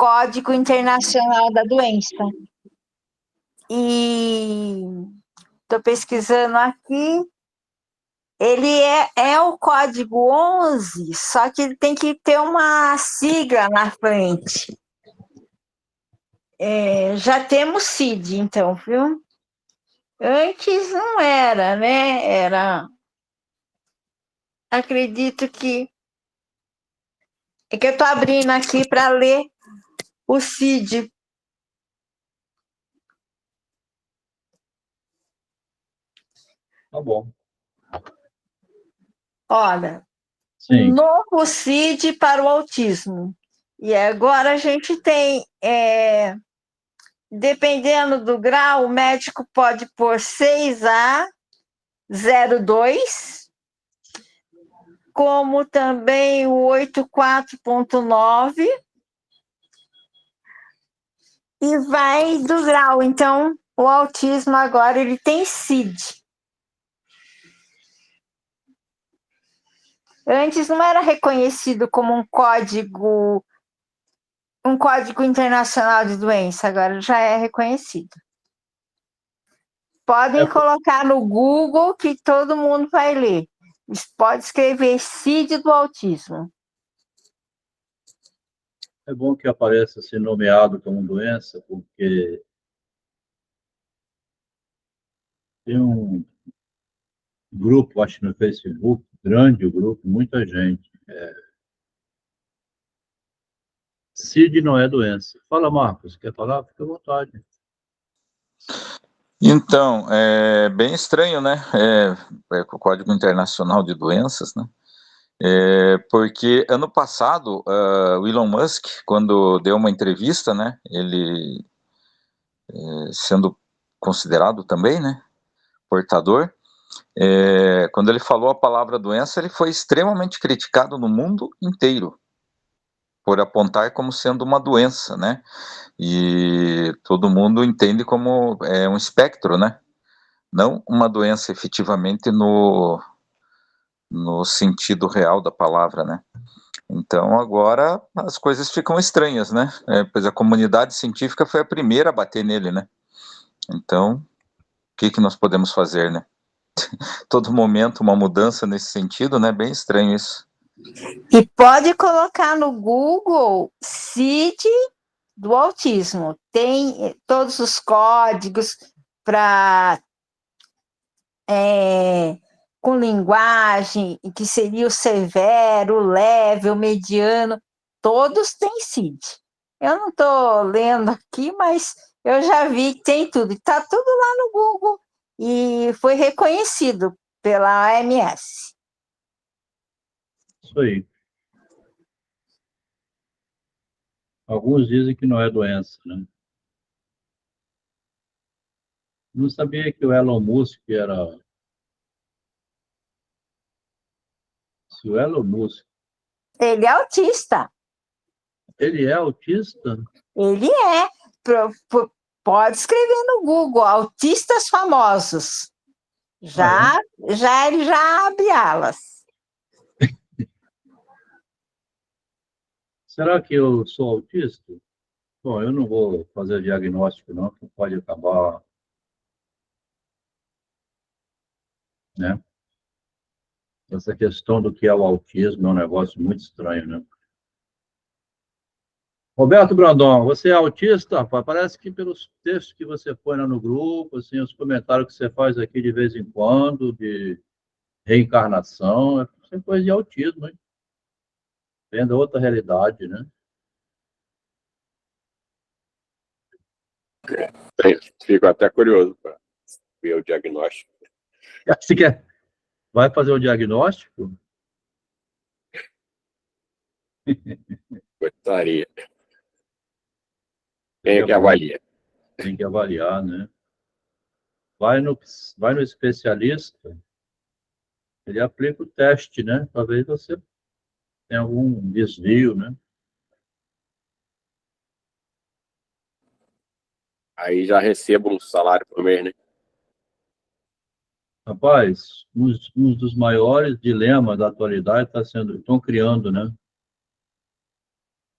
Código Internacional da Doença. E estou pesquisando aqui. Ele é o código 11, só que ele tem que ter uma sigla na frente. Já temos CID, então, viu? Antes não era, né? Acredito que... É que eu estou abrindo aqui para ler o CID. Tá bom. Olha, Sim. Novo CID para o autismo. E agora a gente tem, dependendo do grau, o médico pode pôr 6A02, como também o 84.9, e vai do grau. Então, o autismo agora ele tem CID. Antes não era reconhecido como um código internacional de doença, agora já é reconhecido. Podem colocar no Google que todo mundo vai ler. Pode escrever CID do autismo. É bom que apareça assim nomeado como doença, porque tem um grupo, acho que no Facebook, grande o grupo, muita gente. CID não é doença. Fala, Marcos, quer falar? Fica à vontade. Então, é bem estranho, né? O Código Internacional de Doenças, né? Porque ano passado, o Elon Musk, quando deu uma entrevista, né? Ele sendo considerado também, né? Portador, quando ele falou a palavra doença, ele foi extremamente criticado no mundo inteiro por apontar como sendo uma doença, né? E todo mundo entende como um espectro, né? Não uma doença efetivamente no sentido real da palavra, né? Então agora as coisas ficam estranhas, né? Pois a comunidade científica foi a primeira a bater nele, né? Então, o que nós podemos fazer, né? Todo momento uma mudança nesse sentido, né? Bem estranho isso. E pode colocar no Google CID do autismo. Tem todos os códigos para com linguagem, que seria o severo, o leve, o mediano, todos têm CID. Eu não estou lendo aqui, mas eu já vi que tem tudo. Está tudo lá no Google e foi reconhecido pela OMS. Isso aí. Alguns dizem que não é doença, né? Não sabia que o Elon Musk era... Se o Elon Musk... Ele é autista. Ele é autista? Ele é. Pode escrever no Google, autistas famosos. Ele já abre alas. Será que eu sou autista? Bom, eu não vou fazer diagnóstico, não, que pode acabar, né? Essa questão do que é o autismo é um negócio muito estranho, né? Roberto Brandão, você é autista? Rapaz? Parece que pelos textos que você põe lá no grupo, assim, os comentários que você faz aqui de vez em quando, de reencarnação, é coisa de autismo, hein? Vendo outra realidade, né? Fico até curioso para ver o diagnóstico. Você vai fazer o diagnóstico? Gostaria. Quem é que avalia? Tem que avaliar, né? Vai no especialista, ele aplica o teste, né? Talvez você tenha algum desvio, né? Aí já recebo um salário por mês, né? Rapaz, um dos maiores dilemas da atualidade estão criando, né?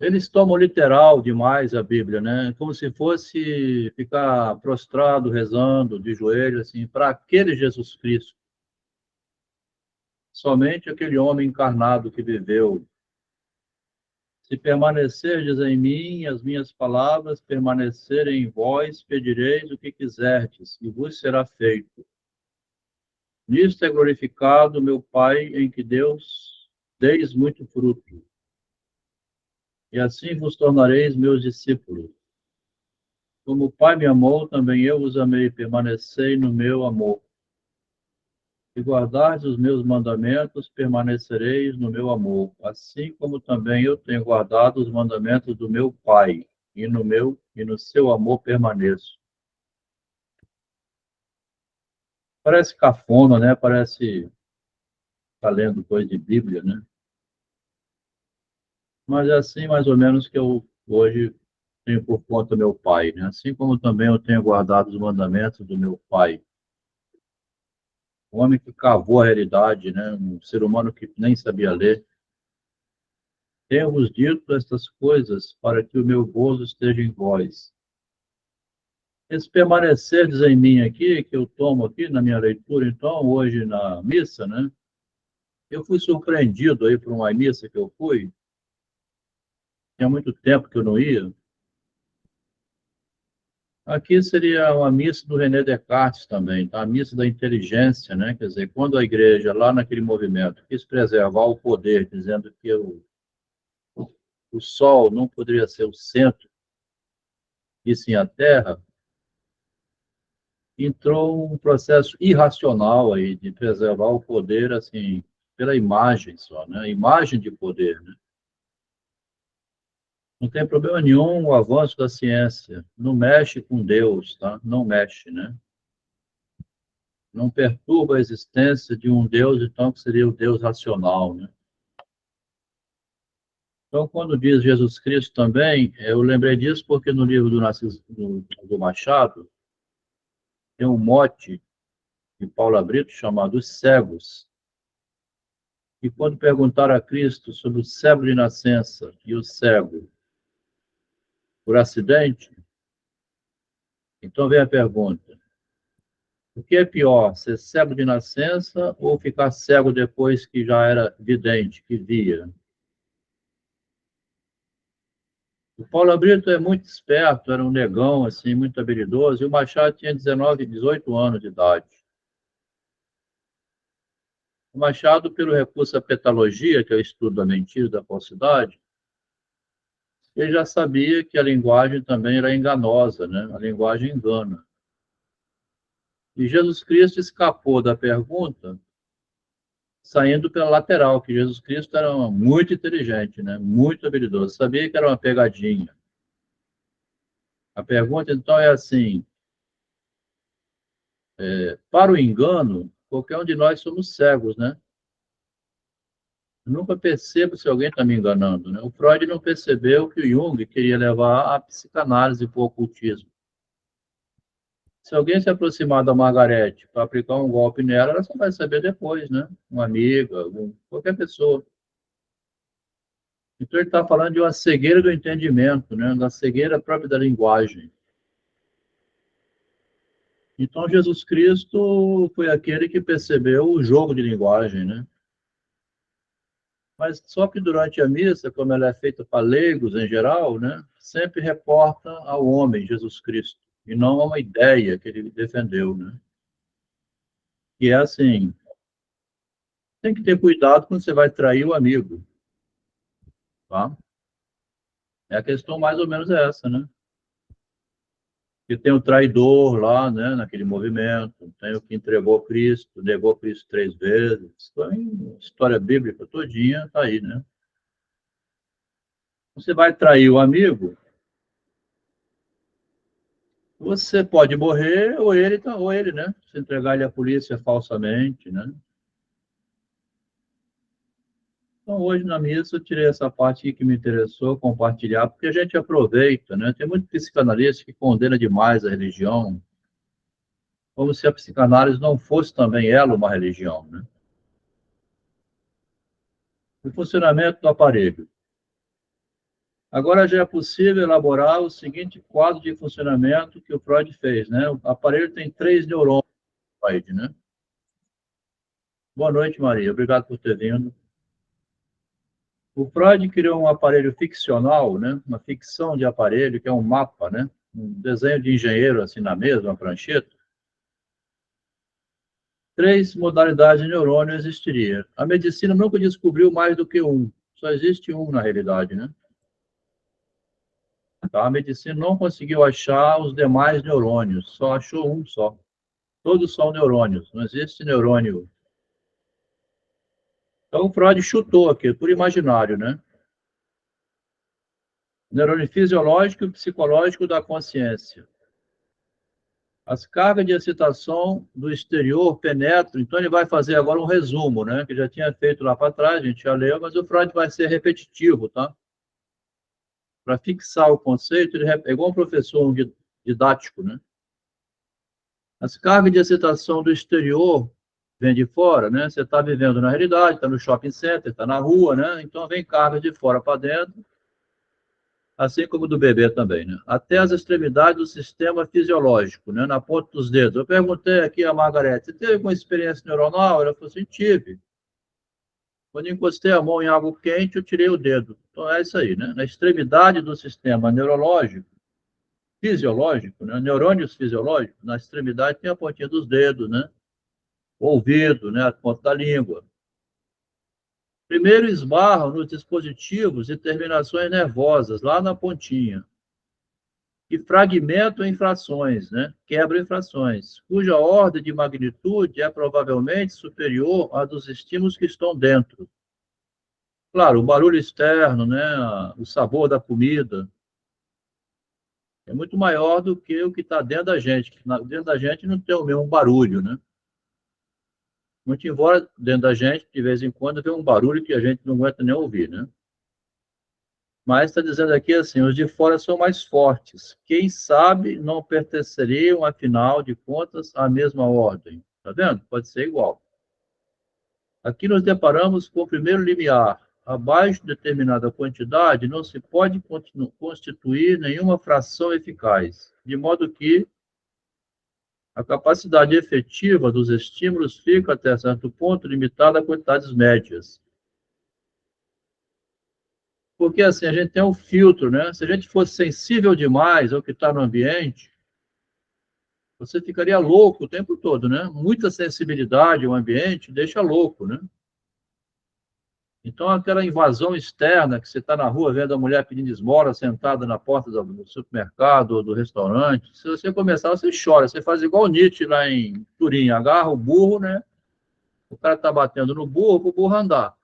Eles tomam literal demais a Bíblia, né? Como se fosse ficar prostrado, rezando, de joelho, assim, para aquele Jesus Cristo. Somente aquele homem encarnado que viveu. Se permanecerdes em mim, as minhas palavras permanecerem em vós, pedireis o que quiserdes, e vos será feito. Nisto é glorificado meu Pai, em que Deus deis muito fruto. E assim vos tornareis meus discípulos. Como o Pai me amou, também eu vos amei, permanecei no meu amor. Se guardardes os meus mandamentos, permanecereis no meu amor, assim como também eu tenho guardado os mandamentos do meu Pai, e no seu amor permaneço. Parece cafona, né? Parece estar lendo coisa de Bíblia, né? Mas é assim, mais ou menos, que eu hoje tenho por conta do meu Pai, né? Assim como também eu tenho guardado os mandamentos do meu Pai. Um homem que cavou a realidade, né? Um ser humano que nem sabia ler. Tenho-vos dito estas coisas para que o meu gozo esteja em vós. Esse permanecerdes em mim aqui, que eu tomo aqui na minha leitura, então, hoje na missa, né? Eu fui surpreendido aí por uma missa que eu fui. Tinha muito tempo que eu não ia. Aqui seria uma missa do René Descartes também, tá? A missa da inteligência, né? Quer dizer, quando a igreja, lá naquele movimento, quis preservar o poder, dizendo que o Sol não poderia ser o centro, e sim a Terra, entrou um processo irracional aí de preservar o poder, assim, pela imagem só, né? Imagem de poder, né? Não tem problema nenhum o avanço da ciência, não mexe com Deus, tá? Não mexe, né? Não perturba a existência de um Deus, então, que seria o Deus racional, né? Então, quando diz Jesus Cristo também, eu lembrei disso porque no livro do Machado, tem um mote de Paula Brito chamado Os Cegos. E quando perguntaram a Cristo sobre o cego de nascença e o cego por acidente, então vem a pergunta: o que é pior, ser cego de nascença ou ficar cego depois que já era vidente, que via? O Paulo Brito é muito esperto, era um negão, assim, muito habilidoso, e o Machado tinha 19, 18 anos de idade. O Machado, pelo recurso à petalogia, que é o estudo da mentira e da falsidade, ele já sabia que a linguagem também era enganosa, né? A linguagem engana. E Jesus Cristo escapou da pergunta saindo pela lateral, que Jesus Cristo era muito inteligente, né? Muito habilidoso, sabia que era uma pegadinha. A pergunta, então, é assim: para o engano, qualquer um de nós somos cegos, né? Eu nunca percebo se alguém está me enganando, né? O Freud não percebeu que o Jung queria levar a psicanálise para o ocultismo. Se alguém se aproximar da Margarete para aplicar um golpe nela, ela só vai saber depois, né? Uma amiga, qualquer pessoa. Então ele está falando de uma cegueira do entendimento, né? Da cegueira própria da linguagem. Então Jesus Cristo foi aquele que percebeu o jogo de linguagem, né? Mas só que durante a missa, como ela é feita para leigos em geral, né? Sempre reporta ao homem, Jesus Cristo, e não a uma ideia que ele defendeu, né? E é assim, tem que ter cuidado quando você vai trair o amigo, tá? É a questão mais ou menos essa, né? Que tem o traidor lá, né, naquele movimento, tem o que entregou Cristo, negou Cristo 3 vezes. Então, a história bíblica todinha está aí, né? Você vai trair o amigo, você pode morrer ou ele, né? Se entregar ele à polícia falsamente, né? Então, hoje na missa eu tirei essa parte que me interessou compartilhar, porque a gente aproveita, né? Tem muito psicanalista que condena demais a religião, como se a psicanálise não fosse também ela uma religião, né? O funcionamento do aparelho. Agora já é possível elaborar o seguinte quadro de funcionamento que o Freud fez, né? O aparelho tem 3 neurônios, Freud, né? Boa noite, Maria. Obrigado por ter vindo. O Freud criou um aparelho ficcional, né? Uma ficção de aparelho, que é um mapa, né? Um desenho de engenheiro, assim, na mesa, uma prancheta. 3 modalidades de neurônio existiriam. A medicina nunca descobriu mais do que um. Só existe um, na realidade, né? Tá? A medicina não conseguiu achar os demais neurônios, só achou um só. Todos são neurônios, não existe neurônio. Então, o Freud chutou aqui, por imaginário, né? Neurônio fisiológico e psicológico da consciência. As cargas de excitação do exterior penetram, então ele vai fazer agora um resumo, né? Que já tinha feito lá para trás, a gente já leu, mas o Freud vai ser repetitivo, tá? Para fixar o conceito, ele é igual um professor didático, né? As cargas de excitação do exterior vêm de fora, né? Você está vivendo na realidade, está no shopping center, está na rua, né? Então vem cargas de fora para dentro, assim como do bebê também, né? Até as extremidades do sistema fisiológico, né? Na ponta dos dedos. Eu perguntei aqui a Margarete, você teve alguma experiência neuronal? Ela falou assim, tive. Quando encostei a mão em algo quente, eu tirei o dedo. Então é isso aí, né? Na extremidade do sistema neurológico, fisiológico, né? Neurônios fisiológicos, na extremidade tem a pontinha dos dedos, né? O ouvido, né? A ponta da língua. Primeiro esbarram nos dispositivos e terminações nervosas, lá na pontinha, e fragmentam em frações, né? Quebram em frações, cuja ordem de magnitude é provavelmente superior à dos estímulos que estão dentro. Claro, o barulho externo, né? O sabor da comida, é muito maior do que o que está dentro da gente. Dentro da gente não tem o mesmo barulho, né? Muito embora dentro da gente, de vez em quando, vem um barulho que a gente não aguenta nem ouvir, né? Mas está dizendo aqui assim, os de fora são mais fortes. Quem sabe não pertenceriam, afinal de contas, à mesma ordem. Está vendo? Pode ser igual. Aqui nos deparamos com o primeiro limiar. Abaixo de determinada quantidade, não se pode constituir nenhuma fração eficaz, de modo que a capacidade efetiva dos estímulos fica, até certo ponto, limitada a quantidades médias. Porque, assim, a gente tem um filtro, né? Se a gente fosse sensível demais ao que está no ambiente, você ficaria louco o tempo todo, né? Muita sensibilidade ao ambiente deixa louco, né? Então, aquela invasão externa, que você está na rua vendo a mulher pedindo esmola sentada na porta do supermercado ou do restaurante, se você começar, você chora. Você faz igual o Nietzsche lá em Turim, agarra o burro, né? O cara está batendo no burro, para o burro andar.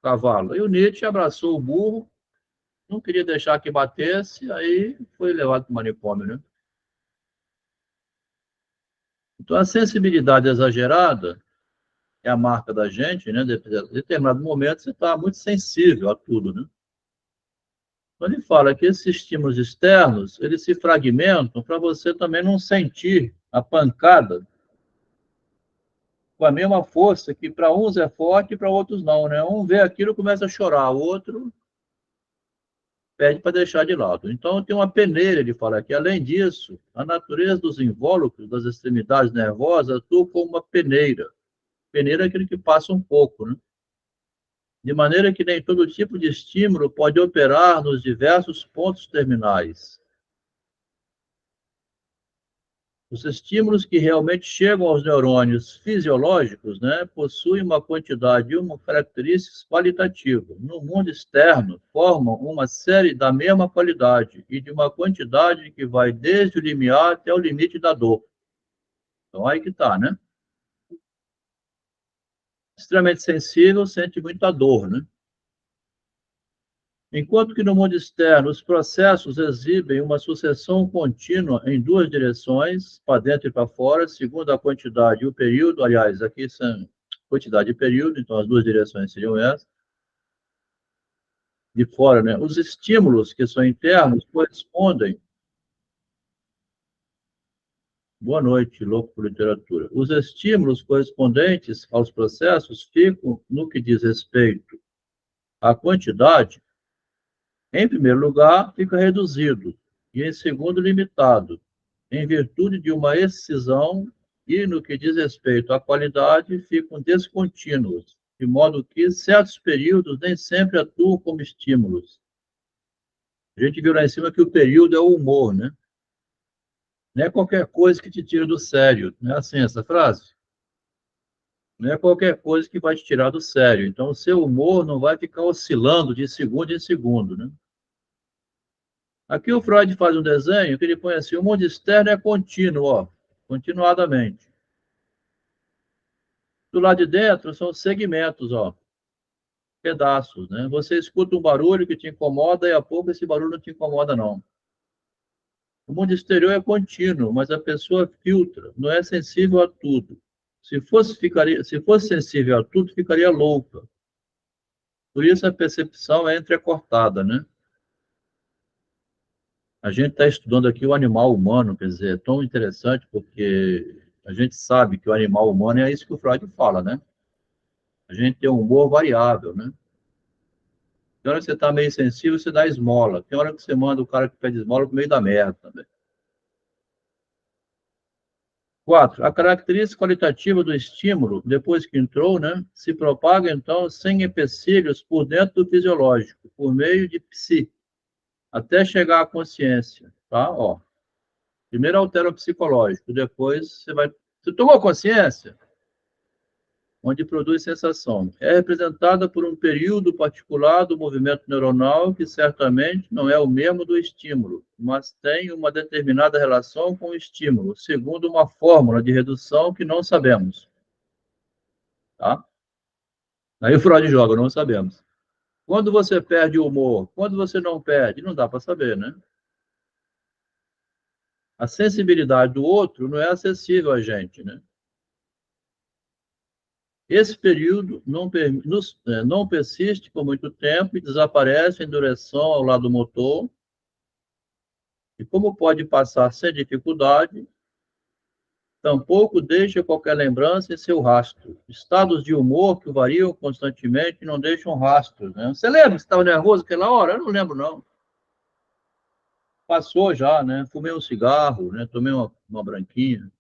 Cavalo. E o Nietzsche abraçou o burro, não queria deixar que batesse, aí foi levado para o manicômio, né? Então, a sensibilidade exagerada é a marca da gente, né? Em determinado momento, você está muito sensível a tudo, né? Quando ele fala que esses estímulos externos, eles se fragmentam para você também não sentir a pancada com a mesma força que para uns é forte e para outros não, né? Um vê aquilo e começa a chorar, o outro pede para deixar de lado. Então, tem uma peneira, ele fala aqui. Além disso, a natureza dos invólucros, das extremidades nervosas, atua como uma peneira. Peneira é aquele que passa um pouco, né? De maneira que nem todo tipo de estímulo pode operar nos diversos pontos terminais. Os estímulos que realmente chegam aos neurônios fisiológicos, né, possuem uma quantidade e uma característica qualitativa. No mundo externo, formam uma série da mesma qualidade e de uma quantidade que vai desde o limiar até o limite da dor. Então, aí que está, né? Extremamente sensível, sente muita dor, né? Enquanto que no mundo externo, os processos exibem uma sucessão contínua em duas direções, para dentro e para fora, segundo a quantidade e o período. Aliás, aqui são quantidade e período, então as duas direções seriam essas. De fora, né? Os estímulos que são internos correspondem. Boa noite, louco por literatura. Os estímulos correspondentes aos processos ficam no que diz respeito à quantidade Em primeiro lugar, fica reduzido, e em segundo, limitado, em virtude de uma excisão, e no que diz respeito à qualidade, ficam descontínuos, de modo que certos períodos nem sempre atuam como estímulos. A gente viu lá em cima que o período é o humor, né? Não é qualquer coisa que te tira do sério, não é assim essa frase? Não é qualquer coisa que vai te tirar do sério. Então, o seu humor não vai ficar oscilando de segundo em segundo, né? Aqui o Freud faz um desenho que ele põe assim, o mundo externo é contínuo, ó, continuadamente. Do lado de dentro são segmentos, ó, pedaços, né? Você escuta um barulho que te incomoda e a pouco esse barulho não te incomoda, não. O mundo exterior é contínuo, mas a pessoa filtra, não é sensível a tudo. Se fosse sensível a tudo, ficaria louca. Por isso a percepção é entrecortada, né? A gente está estudando aqui o animal humano, quer dizer, é tão interessante porque a gente sabe que o animal humano é isso que o Freud fala, né? A gente tem um humor variável, né? Tem hora que você está meio sensível, você dá esmola. Tem hora que você manda o cara que pede esmola pro meio da merda também. 4. A característica qualitativa do estímulo, depois que entrou, né, se propaga, então, sem empecilhos por dentro do fisiológico, por meio de psi, até chegar à consciência, tá? Ó, primeiro altera o psicológico, depois você vai... Você tomou consciência? Onde produz sensação. É representada por um período particular do movimento neuronal que certamente não é o mesmo do estímulo, mas tem uma determinada relação com o estímulo, segundo uma fórmula de redução que não sabemos. Tá? Aí o Freud joga, não sabemos. Quando você perde o humor, quando você não perde, não dá para saber, né? A sensibilidade do outro não é acessível a gente, né? Esse período não persiste por muito tempo e desaparece em direção ao lado motor. E como pode passar sem dificuldade, tampouco deixa qualquer lembrança em seu rastro. Estados de humor que variam constantemente não deixam rastros, né? Você lembra que você estava nervoso aquela hora? Eu não lembro, não. Passou já, né? Fumei um cigarro, né? Tomei uma branquinha.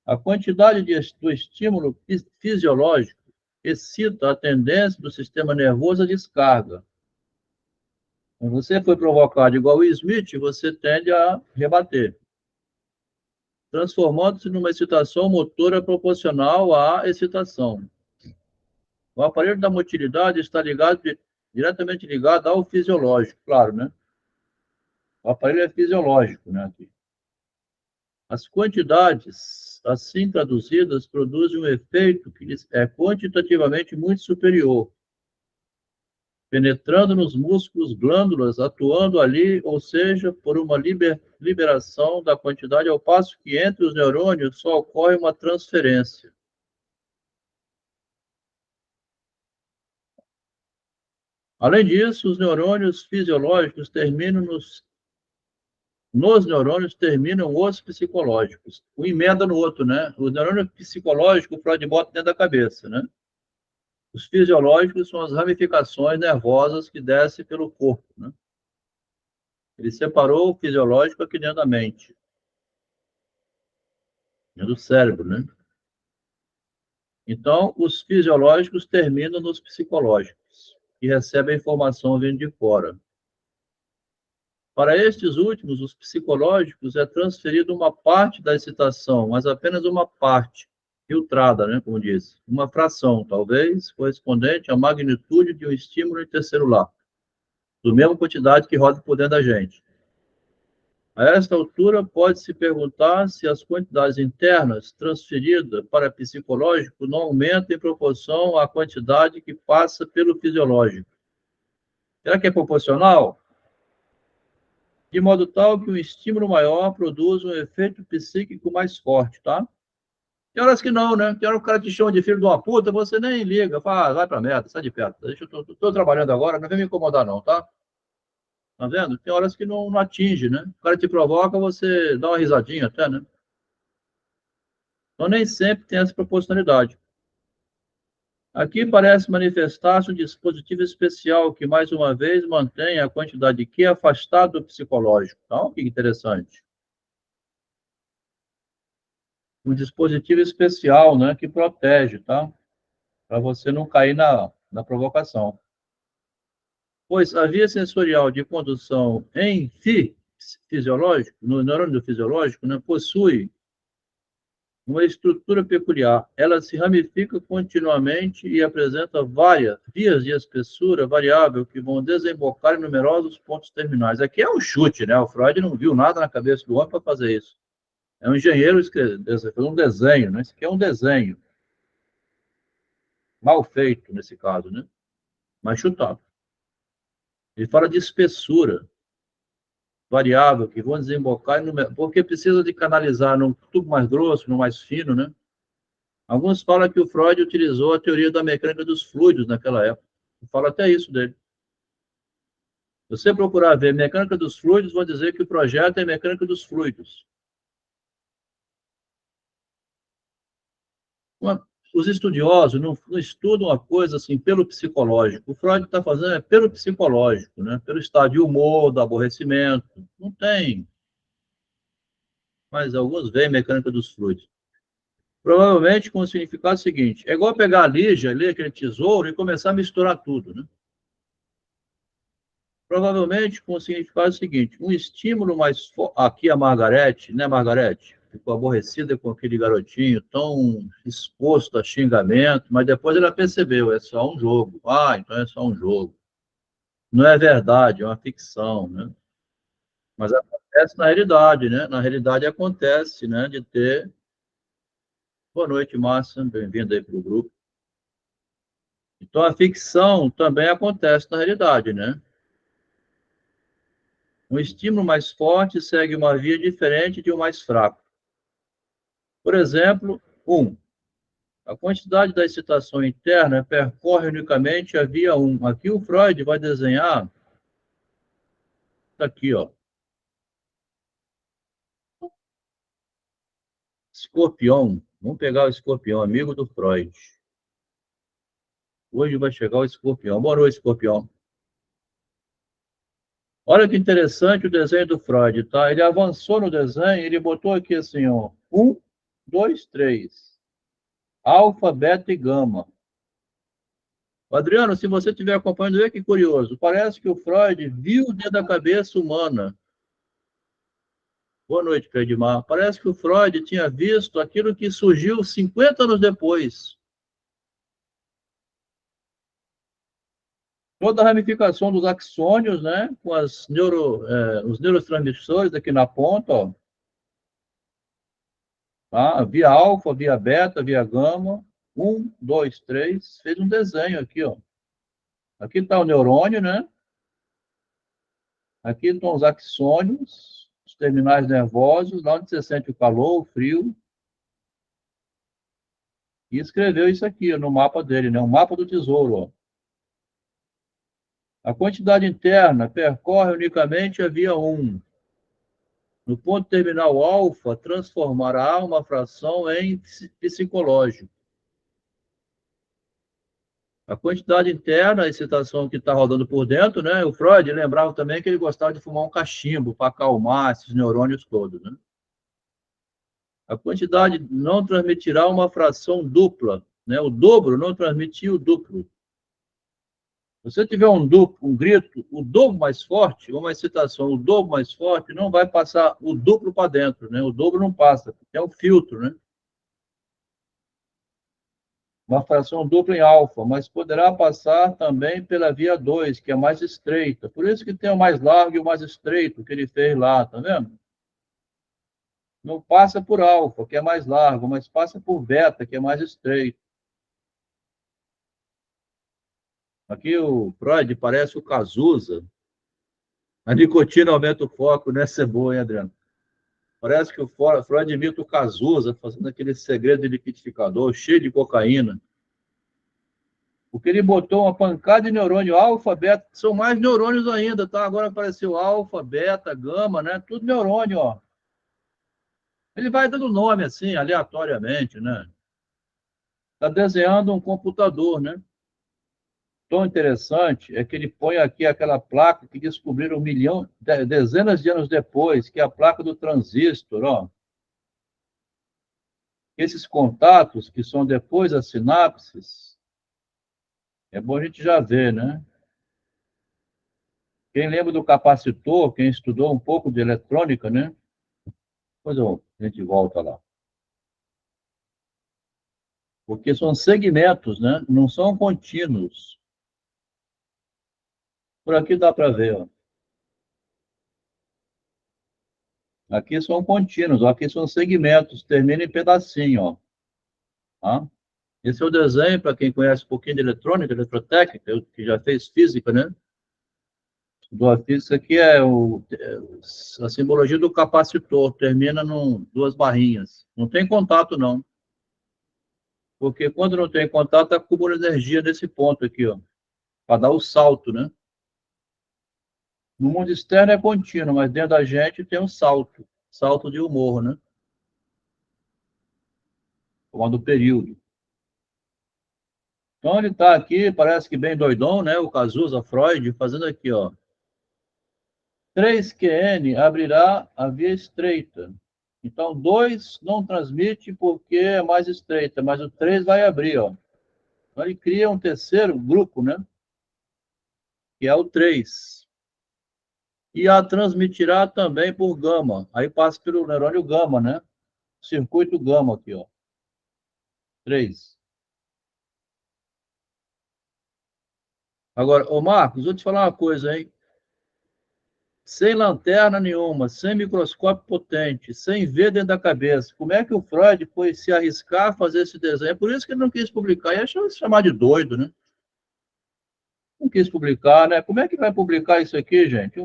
A quantidade do estímulo fisiológico excita a tendência do sistema nervoso à descarga. Quando você foi provocado igual o Smith, você tende a rebater, transformando-se numa excitação motora proporcional à excitação. O aparelho da motilidade está diretamente ligado ao fisiológico, claro, né? O aparelho é fisiológico, né? Aqui. As quantidades, assim traduzidas, produzem um efeito que é quantitativamente muito superior, penetrando nos músculos, glândulas, atuando ali, ou seja, por uma liberação da quantidade, ao passo que entre os neurônios só ocorre uma transferência. Além disso, os neurônios fisiológicos terminam nos neurônios terminam os psicológicos. Um emenda no outro, né? O neurônio psicológico, o Freud bota dentro da cabeça, né? Os fisiológicos são as ramificações nervosas que descem pelo corpo, né? Ele separou o fisiológico aqui dentro da mente, dentro do cérebro, né? Então, os fisiológicos terminam nos psicológicos, que recebem a informação vindo de fora. Para estes últimos, os psicológicos, é transferida uma parte da excitação, mas apenas uma parte, filtrada, né, como disse, uma fração, talvez, correspondente à magnitude de um estímulo intercelular, do mesma quantidade que roda por dentro da gente. A esta altura, pode-se perguntar se as quantidades internas transferidas para psicológico não aumentam em proporção à quantidade que passa pelo fisiológico. Será que é proporcional? De modo tal que um estímulo maior produz um efeito psíquico mais forte, tá? Tem horas que não, né? Tem horas que o cara te chama de filho de uma puta, você nem liga, fala, vai pra merda, sai de perto. Deixa eu tô trabalhando agora, não vem me incomodar não, tá? Tá vendo? Tem horas que não atinge, né? O cara te provoca, você dá uma risadinha até, né? Então nem sempre tem essa proporcionalidade. Aqui parece manifestar-se um dispositivo especial que, mais uma vez, mantém a quantidade de Q afastado do psicológico. Então, que interessante. Um dispositivo especial, né, que protege, tá? Para você não cair na provocação. Pois a via sensorial de condução em fisiológico, no neurônio fisiológico, né, possui uma estrutura peculiar. Ela se ramifica continuamente e apresenta várias vias de espessura variável que vão desembocar em numerosos pontos terminais. Aqui é um chute, né? O Freud não viu nada na cabeça do homem para fazer isso. É um engenheiro fez um desenho, né? Isso aqui é um desenho. Mal feito, nesse caso, né? Mas chutado. Ele fala de espessura variável que vão desembocar em porque precisa de canalizar num tubo mais grosso, no mais fino, né? Alguns falam que o Freud utilizou a teoria da mecânica dos fluidos naquela época. Fala até isso dele. Se você procurar ver mecânica dos fluidos, vão dizer que o projeto é mecânica dos fluidos. Os estudiosos não estudam a coisa assim pelo psicológico. O Freud está fazendo é pelo psicológico, né? Pelo estado de humor, do aborrecimento. Não tem. Mas alguns veem mecânica dos fluidos. Provavelmente com o significado seguinte: é igual pegar a lija, ali, aquele tesouro, e começar a misturar tudo, né? Provavelmente com o significado seguinte: um estímulo mais forte. Aqui a Margarete, né, Margarete? Ficou aborrecida com aquele garotinho tão exposto a xingamento, mas depois ela percebeu: é só um jogo. Ah, então é só um jogo. Não é verdade, é uma ficção, né? Mas acontece na realidade, né? Na realidade acontece, né? De ter. Boa noite, Márcia, bem-vindo aí para o grupo. Então a ficção também acontece na realidade, né? Um estímulo mais forte segue uma via diferente de um mais fraco. Por exemplo, 1. A quantidade da excitação interna percorre unicamente a via 1. Aqui o Freud vai desenhar, está aqui, ó. Escorpião. Vamos pegar o escorpião, amigo do Freud. Hoje vai chegar o escorpião. Boa noite, escorpião. Olha que interessante o desenho do Freud, tá? Ele avançou no desenho, ele botou aqui assim, ó. 1, 2, 3. Alfa, beta e gama. Adriano, se você estiver acompanhando, vê que curioso. Parece que o Freud viu dentro da cabeça humana. Boa noite, Pedimar. Parece que o Freud tinha visto aquilo que surgiu 50 anos depois. Toda a ramificação dos axônios, né? Com os neurotransmissores aqui na ponta, ó. Tá? Via alfa, via beta, via gama. 1, 2, 3. Fez um desenho aqui, ó. Aqui está o neurônio, né? Aqui estão os axônios, os terminais nervosos, lá onde você sente o calor, o frio. E escreveu isso aqui, ó, no mapa dele, né? O mapa do tesouro, ó. A quantidade interna percorre unicamente a via 1. No ponto terminal alfa, transformará uma fração em psicológico. A quantidade interna, a excitação que está rodando por dentro, né? O Freud lembrava também que ele gostava de fumar um cachimbo para acalmar esses neurônios todos, né? A quantidade não transmitirá uma fração dupla, né? O dobro não transmitia o duplo. Se você tiver um grito, o dobro mais forte, ou uma excitação, o dobro mais forte, não vai passar o duplo para dentro, né? O dobro não passa, é um filtro, né? Uma fração dupla em alfa, mas poderá passar também pela via 2, que é mais estreita. Por isso que tem o mais largo e o mais estreito que ele fez lá, tá vendo? Não passa por alfa, que é mais largo, mas passa por beta, que é mais estreito. Aqui o Freud parece o Cazuza. A nicotina aumenta o foco, nessa é boa, hein, Adriano? Parece que o Freud imita o Cazuza, fazendo aquele segredo de liquidificador, cheio de cocaína. Porque ele botou uma pancada de neurônio alfa, beta, são mais neurônios ainda, tá? Agora apareceu alfa, beta, gama, né? Tudo neurônio, ó. Ele vai dando nome assim, aleatoriamente, né? está desenhando um computador, né? Tão interessante é que ele põe aqui aquela placa que descobriram dezenas de anos depois, que é a placa do transistor, ó. Esses contatos que são depois das sinapses, é bom a gente já ver, né? Quem lembra do capacitor, quem estudou um pouco de eletrônica, né? Depois a gente volta lá. Porque são segmentos, né? Não são contínuos. Por aqui dá para ver, ó. Aqui são contínuos, aqui são segmentos, termina em pedacinho, ó. Tá? Esse é o desenho, para quem conhece um pouquinho de eletrônica, eletrotécnica, que já fez física, né? Estudou a física, aqui é a simbologia do capacitor, termina em duas barrinhas. Não tem contato, não. Porque quando não tem contato, acumula energia nesse ponto aqui, ó. Para dar o salto, né? No mundo externo é contínuo, mas dentro da gente tem um salto. Salto de humor, né? Chamado período. Então ele está aqui, parece que bem doidão, né? O Cazuza, Freud, fazendo aqui, ó. 3QN abrirá a via estreita. Então, 2 não transmite porque é mais estreita, mas o 3 vai abrir, ó. Então, ele cria um terceiro grupo, né? Que é o 3. E a transmitirá também por gama. Aí passa pelo neurônio gama, né? Circuito gama aqui, ó. 3. Agora, ô Marcos, vou te falar uma coisa, hein? Sem lanterna nenhuma, sem microscópio potente, sem ver dentro da cabeça. Como é que o Freud foi se arriscar a fazer esse desenho? Por isso que ele não quis publicar. Ia chamar de doido, né? Não quis publicar, né? Como é que vai publicar isso aqui, gente?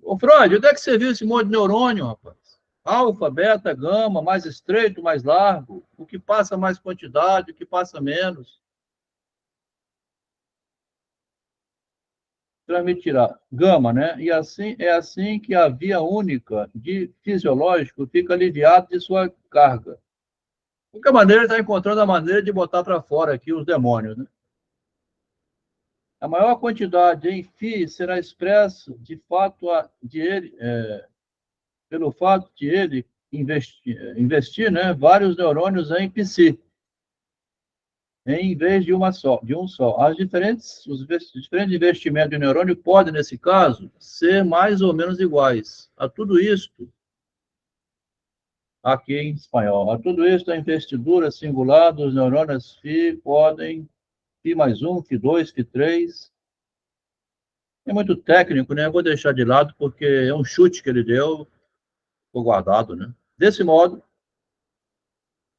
Ô, Freud, onde é que você viu esse monte de neurônio, rapaz? Alfa, beta, gama, mais estreito, mais largo. O que passa mais quantidade, o que passa menos. Transmitirá gama, né? E assim é assim que a via única de fisiológico fica aliviada de sua carga. De qualquer maneira, ele está encontrando a maneira de botar para fora aqui os demônios, né? A maior quantidade em φ será expressa de fato pelo fato de ele investir, né, vários neurônios em psi, em vez de um só. Os diferentes investimentos de neurônio podem, nesse caso, ser mais ou menos iguais. A tudo isto, aqui em espanhol, a tudo isto, a investidura singular dos neurônios φ podem, φ mais 1, φ 2, φ 3. É muito técnico, né? Eu vou deixar de lado porque é um chute que ele deu, ficou guardado, né? Desse modo,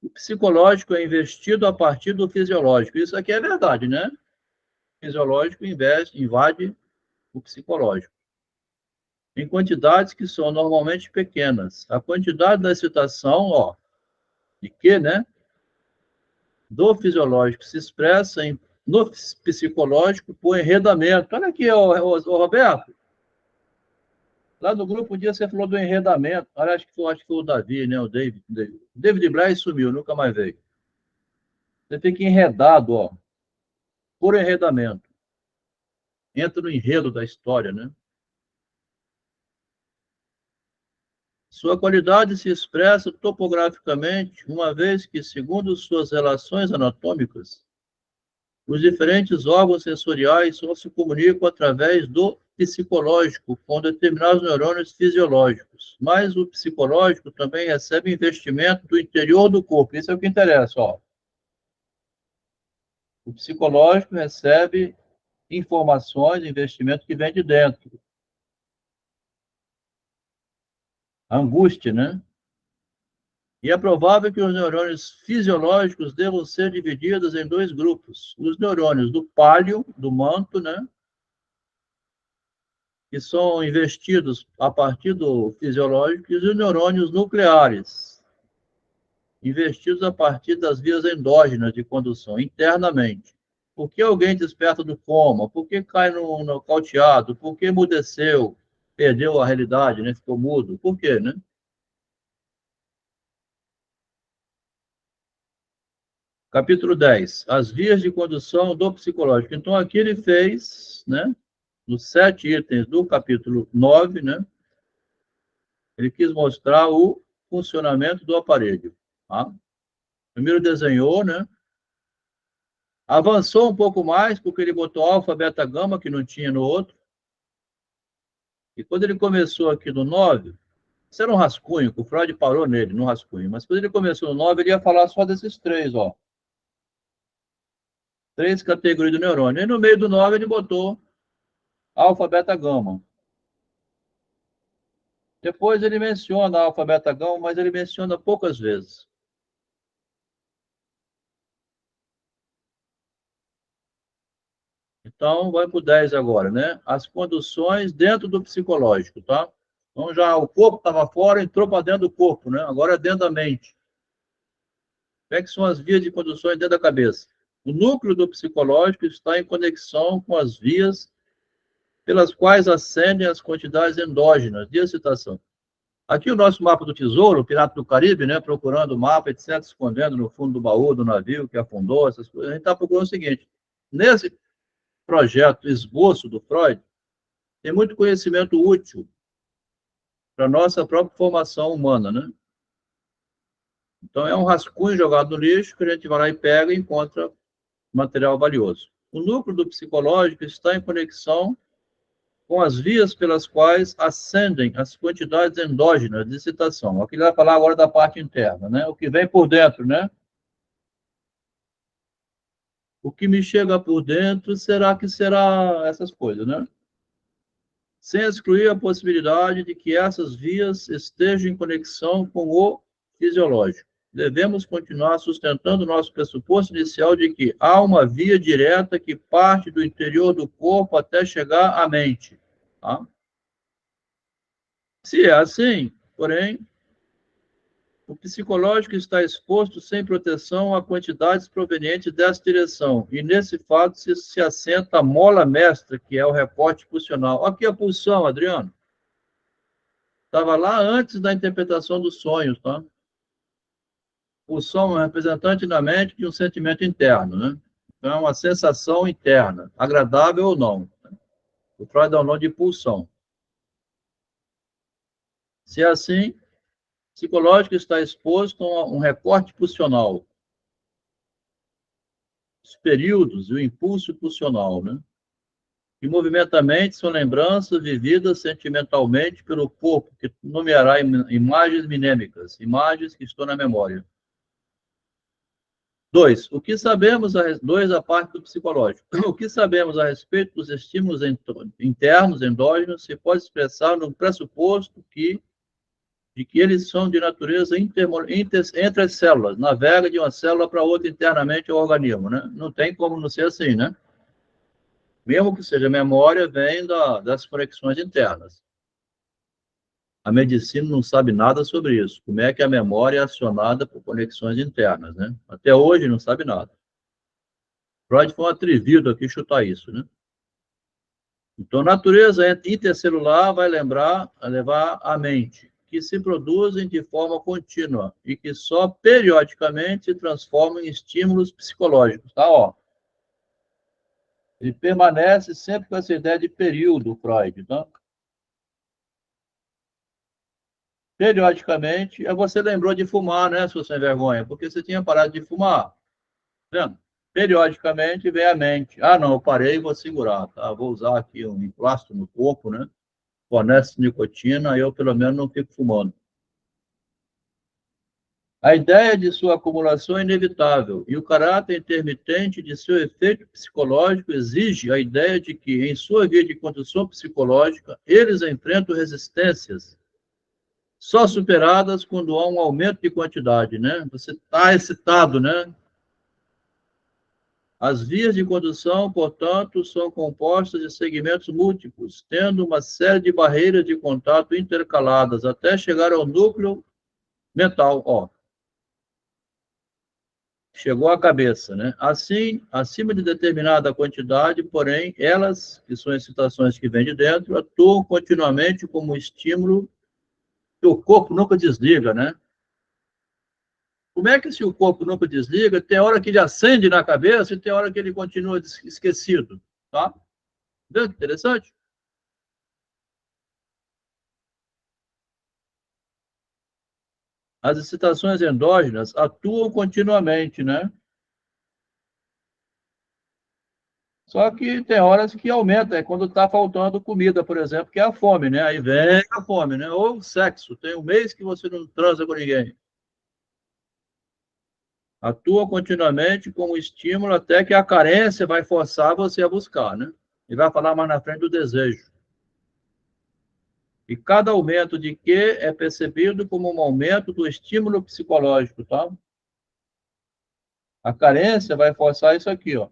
o psicológico é investido a partir do fisiológico. Isso aqui é verdade, né? O fisiológico invade o psicológico. Em quantidades que são normalmente pequenas. A quantidade da excitação, ó, de que, né? Do fisiológico se expressa no psicológico por enredamento. Olha aqui, ó, Roberto. Lá no grupo, um dia você falou do enredamento. Acho que foi o Davi, né? O David Braz sumiu, nunca mais veio. Você fica enredado, ó, por enredamento. Entra no enredo da história, né? Sua qualidade se expressa topograficamente, uma vez que, segundo suas relações anatômicas, os diferentes órgãos sensoriais só se comunicam através do psicológico com determinados neurônios fisiológicos. Mas o psicológico também recebe investimento do interior do corpo. Isso é o que interessa, ó. O psicológico recebe informações, investimento que vem de dentro. A angústia, né? E é provável que os neurônios fisiológicos devam ser divididos em dois grupos. Os neurônios do páleo, do manto, né? Que são investidos a partir do fisiológico, e os neurônios nucleares, investidos a partir das vias endógenas de condução, internamente. Por que alguém desperta do coma? Por que cai no nocauteado? Por que emudeceu? Perdeu a realidade, né? Ficou mudo. Por quê, né? Capítulo 10, as vias de condução do psicológico. Então, aqui ele fez, né, nos 7 itens do capítulo 9, né, ele quis mostrar o funcionamento do aparelho. Tá? Primeiro desenhou, né, avançou um pouco mais, porque ele botou alfa, beta, gama, que não tinha no outro. E quando ele começou aqui no 9, isso era um rascunho, que o Freud parou nele, no rascunho. Mas quando ele começou no 9, ele ia falar só desses 3, ó. 3 categorias do neurônio. E no meio do 9 ele botou alfa, beta, gama. Depois ele menciona alfa, beta, gama, mas ele menciona poucas vezes. Então, vai para o 10 agora, né? As conduções dentro do psicológico, tá? Então, já o corpo estava fora, entrou para dentro do corpo, né? Agora é dentro da mente. Como é que são as vias de conduções dentro da cabeça? O núcleo do psicológico está em conexão com as vias pelas quais ascendem as quantidades endógenas de excitação. Aqui o nosso mapa do tesouro, o Pirata do Caribe, né, procurando o mapa, etc., escondendo no fundo do baú do navio que afundou, essas coisas. A gente está procurando o seguinte: nesse projeto, esboço do Freud, tem muito conhecimento útil para a nossa própria formação humana, né? Então, é um rascunho jogado no lixo que a gente vai lá e pega e encontra material valioso. O núcleo do psicológico está em conexão com as vias pelas quais ascendem as quantidades endógenas de excitação. Aqui ele vai falar agora da parte interna, né? O que vem por dentro, né? O que me chega por dentro, será que será essas coisas, né? Sem excluir a possibilidade de que essas vias estejam em conexão com o fisiológico. Devemos continuar sustentando nosso pressuposto inicial de que há uma via direta que parte do interior do corpo até chegar à mente. Tá? Se é assim, porém, o psicológico está exposto sem proteção a quantidades provenientes dessa direção, e nesse fato se assenta a mola mestra, que é o recorte pulsional. Aqui a pulsão, Adriano. Estava lá antes da interpretação dos sonhos, tá? Pulsão é um representante na mente de um sentimento interno, né? Então, é uma sensação interna, agradável ou não. O Freud dá o nome de pulsão. Se é assim, psicológico está exposto a um recorte pulsional. Os períodos e o impulso pulsional, né? Que movimenta a mente são lembranças vividas sentimentalmente pelo corpo, que nomeará imagens mnêmicas, imagens que estão na memória. 2. O que sabemos a parte do psicológico. O que sabemos a respeito dos estímulos internos, endógenos, se pode expressar no pressuposto de que eles são de natureza entre as células, navega de uma célula para outra internamente ao organismo, né? Não tem como não ser assim, né? Mesmo que seja memória, vem das conexões internas. A medicina não sabe nada sobre isso. Como é que a memória é acionada por conexões internas, né? Até hoje não sabe nada. Freud foi um atrevido aqui chutar isso, né? Então, a natureza intercelular vai levar à mente, que se produzem de forma contínua e que só periodicamente se transformam em estímulos psicológicos, tá? Ó. Ele permanece sempre com essa ideia de período, Freud, tá? Periodicamente, você lembrou de fumar, né, seu sem vergonha? Porque você tinha parado de fumar. Tá vendo? Periodicamente vem a mente. Ah, não, eu parei e vou segurar, tá? Vou usar aqui um emplasto no corpo, né? Fornece nicotina, aí eu pelo menos não fico fumando. A ideia de sua acumulação é inevitável, e o caráter intermitente de seu efeito psicológico exige a ideia de que, em sua via de condução psicológica, eles enfrentam resistências só superadas quando há um aumento de quantidade, né? Você está excitado, né? As vias de condução, portanto, são compostas de segmentos múltiplos, tendo uma série de barreiras de contato intercaladas até chegar ao núcleo mental, ó. Chegou à cabeça, né? Assim, acima de determinada quantidade, porém, elas, que são excitações que vêm de dentro, atuam continuamente como estímulo que o corpo nunca desliga, né? Como é que se o corpo nunca desliga, tem hora que ele acende na cabeça e tem hora que ele continua esquecido, tá? Interessante? As excitações endógenas atuam continuamente, né? Só que tem horas que aumenta, é quando está faltando comida, por exemplo, que é a fome, né? Aí vem a fome, né? Ou sexo, tem um mês que você não transa com ninguém. Atua continuamente como estímulo até que a carência vai forçar você a buscar, né? E vai falar mais na frente do desejo. E cada aumento de Q é percebido como um aumento do estímulo psicológico, tá? A carência vai forçar isso aqui, ó.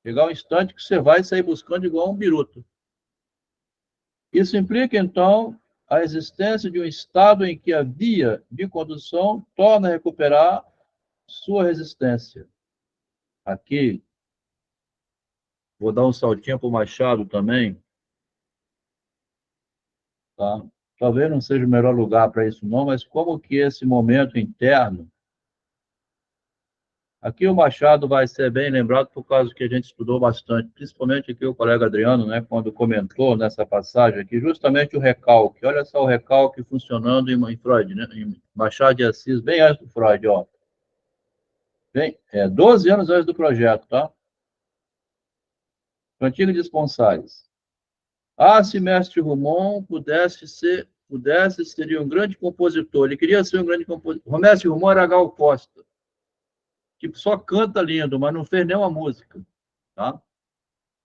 Chegar um instante que você vai sair buscando igual um biruta. Isso implica, então, a existência de um estado em que a via de condução torna a recuperar sua resistência. Aqui, vou dar um saltinho para o Machado também, tá? Talvez não seja o melhor lugar para isso não, mas como que esse momento interno, aqui o Machado vai ser bem lembrado por causa que a gente estudou bastante, principalmente aqui o colega Adriano, né, quando comentou nessa passagem aqui, justamente o recalque. Olha só o recalque funcionando em Freud, né, em Machado de Assis, bem antes do Freud, ó. Bem, 12 anos antes do projeto, tá? Cantiga de Sponsales. Ah, se Mestre Rumon pudesse, seria um grande compositor. Ele queria ser um grande compositor. O Mestre Rumon era Gal Costa. Tipo, só canta lindo, mas não fez nenhuma música, tá?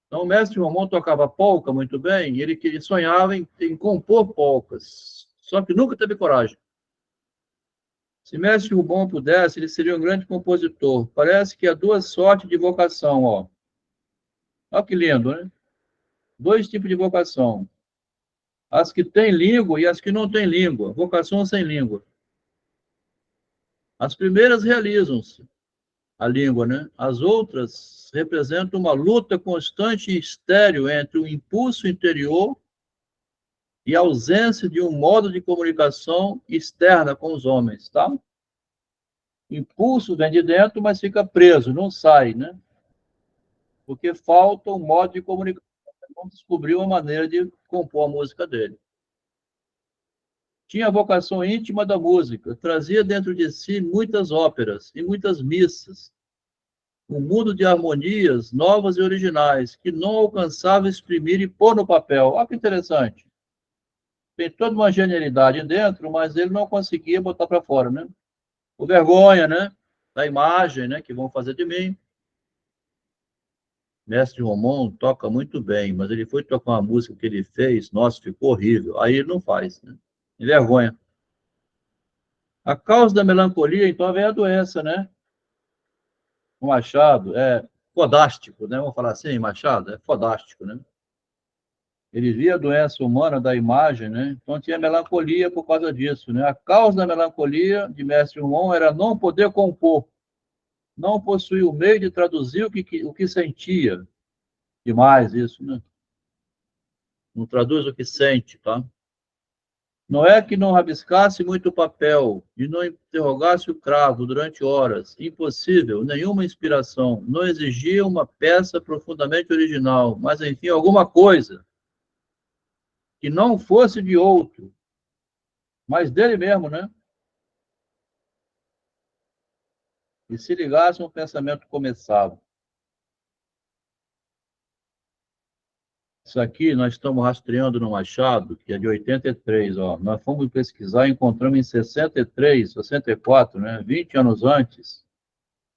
Então, o Mestre Rumon tocava polca muito bem, e ele sonhava em compor polcas, só que nunca teve coragem. Se Mestre Rumon pudesse, ele seria um grande compositor. Parece que há duas sortes de vocação, ó. Olha que lindo, né? Dois tipos de vocação. As que têm língua e as que não têm língua. Vocação sem língua. As primeiras realizam-se a língua, né? As outras representam uma luta constante e estéril entre o impulso interior e a ausência de um modo de comunicação externa com os homens, tá? Impulso vem de dentro, mas fica preso, não sai, né? Porque falta um modo de comunicação. Não descobriu uma maneira de compor a música dele. Tinha a vocação íntima da música, trazia dentro de si muitas óperas e muitas missas, um mundo de harmonias novas e originais, que não alcançava exprimir e pôr no papel. Olha que interessante. Tem toda uma genialidade dentro, mas ele não conseguia botar para fora, né? O vergonha, né? Da imagem, né? Que vão fazer de mim. Mestre Romão toca muito bem, mas ele foi tocar uma música que ele fez, nossa, ficou horrível. Aí ele não faz, né? Vergonha. A causa da melancolia, então, vem a doença, né? O Machado é fodástico, né? Vamos falar assim, Machado é fodástico, né? Ele via a doença humana da imagem, né? Então tinha melancolia por causa disso, né? A causa da melancolia de Mestre Romão era não poder compor, não possuir o meio de traduzir o que sentia. Demais isso, né? Não traduz o que sente, tá? Não é que não rabiscasse muito papel e não interrogasse o cravo durante horas. Impossível, nenhuma inspiração. Não exigia uma peça profundamente original, mas, enfim, alguma coisa que não fosse de outro, mas dele mesmo, né? E se ligasse a um pensamento começado. Isso aqui nós estamos rastreando no Machado, que é de 83, ó. Nós fomos pesquisar e encontramos em 63, 64, né? 20 anos antes,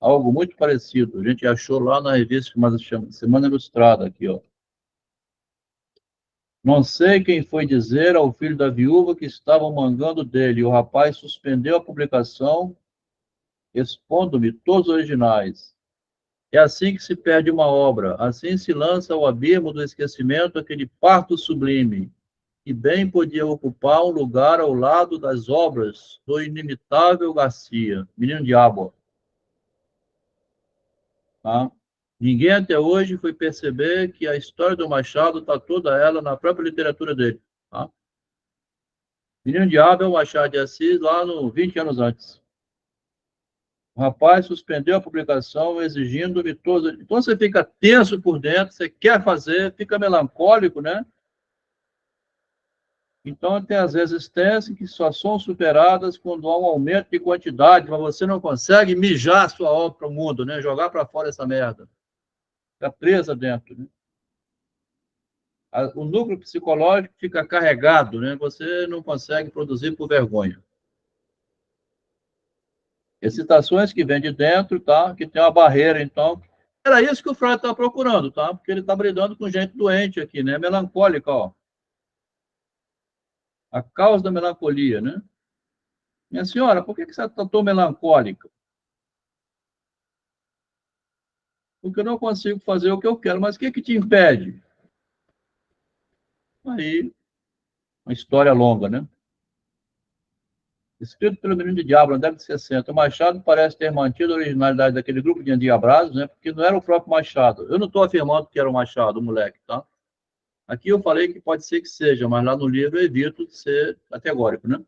algo muito parecido. A gente achou lá na revista chamada Semana Ilustrada, aqui, ó. Não sei quem foi dizer ao filho da viúva que estavam mangando dele. O rapaz suspendeu a publicação, expondo-me todos os originais. É assim que se perde uma obra. Assim se lança ao abismo do esquecimento aquele parto sublime, que bem podia ocupar um lugar ao lado das obras do inimitável Garcia, Menino Diabo. Tá? Ninguém até hoje foi perceber que a história do Machado está toda ela na própria literatura dele. Tá? Menino Diabo é o Machado de Assis lá no 20 anos antes. O rapaz suspendeu a publicação, exigindo-me todos. Então você fica tenso por dentro, você quer fazer, fica melancólico, né? Então tem as resistências que só são superadas quando há um aumento de quantidade, mas você não consegue mijar a sua obra para o mundo, né? Jogar para fora essa merda. Fica presa dentro, né? O núcleo psicológico fica carregado, né? Você não consegue produzir por vergonha. Excitações que vêm de dentro, tá? Que tem uma barreira, então. Era isso que o Freud está procurando, tá? Porque ele está lidando com gente doente aqui, né? Melancólica, ó. A causa da melancolia, né? Minha senhora, por que você está tão melancólica? Porque eu não consigo fazer o que eu quero. Mas o que te impede? Aí, uma história longa, né? Escrito pelo menino de Diabo, na década de 60. O Machado parece ter mantido a originalidade daquele grupo de endiabrados, né? Porque não era o próprio Machado. Eu não estou afirmando que era o Machado, o moleque, tá? Aqui eu falei que pode ser que seja, mas lá no livro eu evito de ser categórico, né?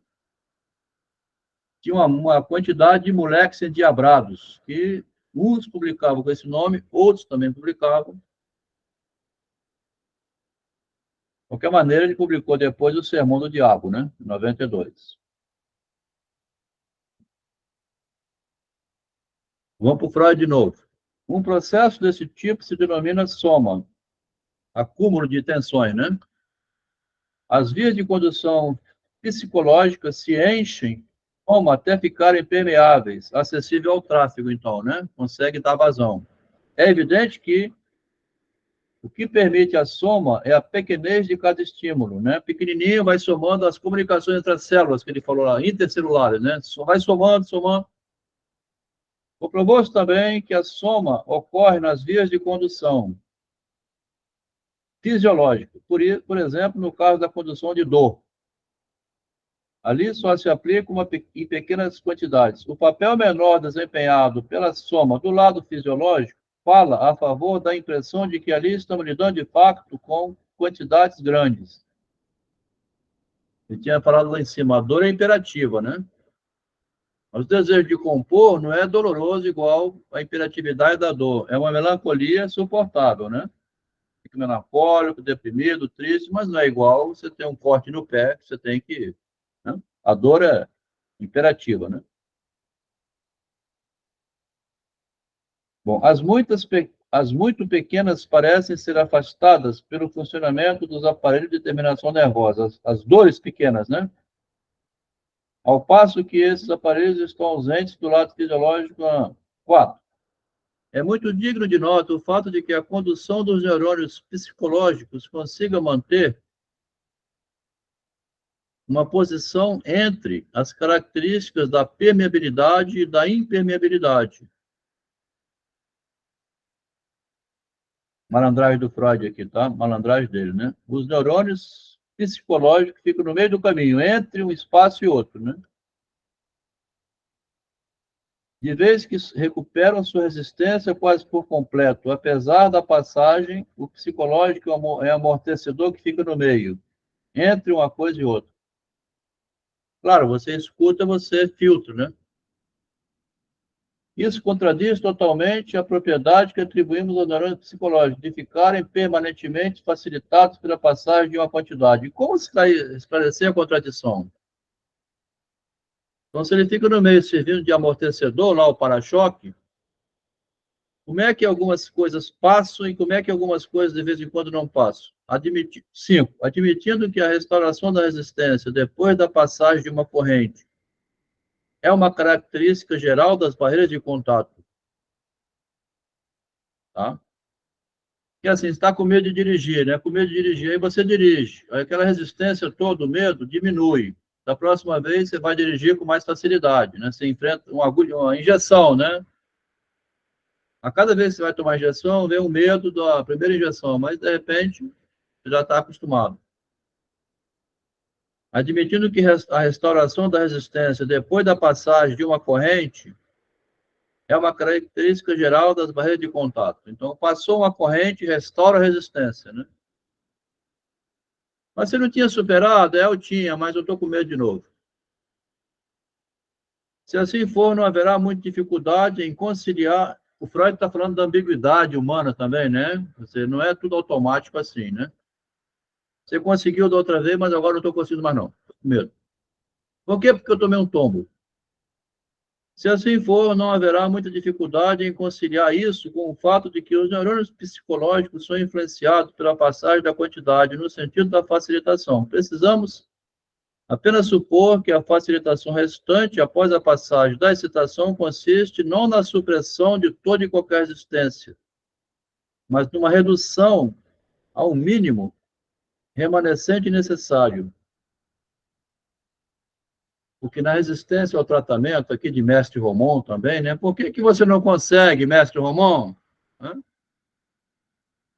Tinha uma quantidade de moleques endiabrados, que uns publicavam com esse nome, outros também publicavam. De qualquer maneira, ele publicou depois o Sermão do Diabo, né? Em 92. Vamos para o Freud de novo. Um processo desse tipo se denomina soma, acúmulo de tensões, né? As vias de condução psicológica se enchem como até ficarem permeáveis, acessível ao tráfego, então, né? Consegue dar vazão. É evidente que o que permite a soma é a pequenez de cada estímulo, né? Pequenininho vai somando as comunicações entre as células, que ele falou lá, intercelulares, né? Vai somando, somando. Comprovou-se também que a soma ocorre nas vias de condução fisiológica, por exemplo, no caso da condução de dor. Ali só se aplica em pequenas quantidades. O papel menor desempenhado pela soma do lado fisiológico fala a favor da impressão de que ali estamos lidando de fato com quantidades grandes. Eu tinha falado lá em cima, a dor é imperativa, né? Mas o desejo de compor não é doloroso igual a imperatividade da dor. É uma melancolia suportável, né? Fica melancólico, deprimido, triste, mas não é igual você ter um corte no pé, você tem que... Né? A dor é imperativa, né? Bom, as muito pequenas parecem ser afastadas pelo funcionamento dos aparelhos de terminação nervosa, as dores pequenas, né? Ao passo que esses aparelhos estão ausentes do lado fisiológico. 4. É muito digno de nota o fato de que a condução dos neurônios psicológicos consiga manter uma posição entre as características da permeabilidade e da impermeabilidade. Malandragem do Freud aqui, tá? Malandragem dele, né? Os neurônios psicológicos ficam no meio do caminho, entre um espaço e outro, né? De vez que recuperam sua resistência quase por completo, apesar da passagem, o psicológico é amortecedor que fica no meio, entre uma coisa e outra. Claro, você escuta, você filtra, né? Isso contradiz totalmente a propriedade que atribuímos aos neurônios psicológicos, de ficarem permanentemente facilitados pela passagem de uma quantidade. E como esclarecer a contradição? Então, se ele fica no meio servindo de amortecedor, lá o para-choque, como é que algumas coisas passam e como é que algumas coisas de vez em quando não passam? 5. Admitindo que a restauração da resistência depois da passagem de uma corrente é uma característica geral das barreiras de contato. Tá? Que assim, você está com medo de dirigir, né? Com medo de dirigir, aí você dirige. Aí aquela resistência toda, o medo, diminui. Da próxima vez, você vai dirigir com mais facilidade, né? Você enfrenta uma injeção, né? A cada vez que você vai tomar injeção, vem o medo da primeira injeção, mas, de repente, você já está acostumado. Admitindo que a restauração da resistência depois da passagem de uma corrente é uma característica geral das barreiras de contato. Então, passou uma corrente, restaura a resistência, né? Mas você não tinha superado? Eu tinha, mas eu estou com medo de novo. Se assim for, não haverá muita dificuldade em conciliar. O Freud está falando da ambiguidade humana também, né? Você não é tudo automático assim, né? Você conseguiu da outra vez, mas agora não estou conseguindo mais, não. Tô com medo. Por quê? Porque eu tomei um tombo. Se assim for, não haverá muita dificuldade em conciliar isso com o fato de que os neurônios psicológicos são influenciados pela passagem da quantidade no sentido da facilitação. Precisamos apenas supor que a facilitação restante após a passagem da excitação consiste não na supressão de toda e qualquer existência, mas numa redução ao mínimo remanescente necessário. Porque na resistência ao tratamento aqui de Mestre Romão também, né? Por que você não consegue, Mestre Romão?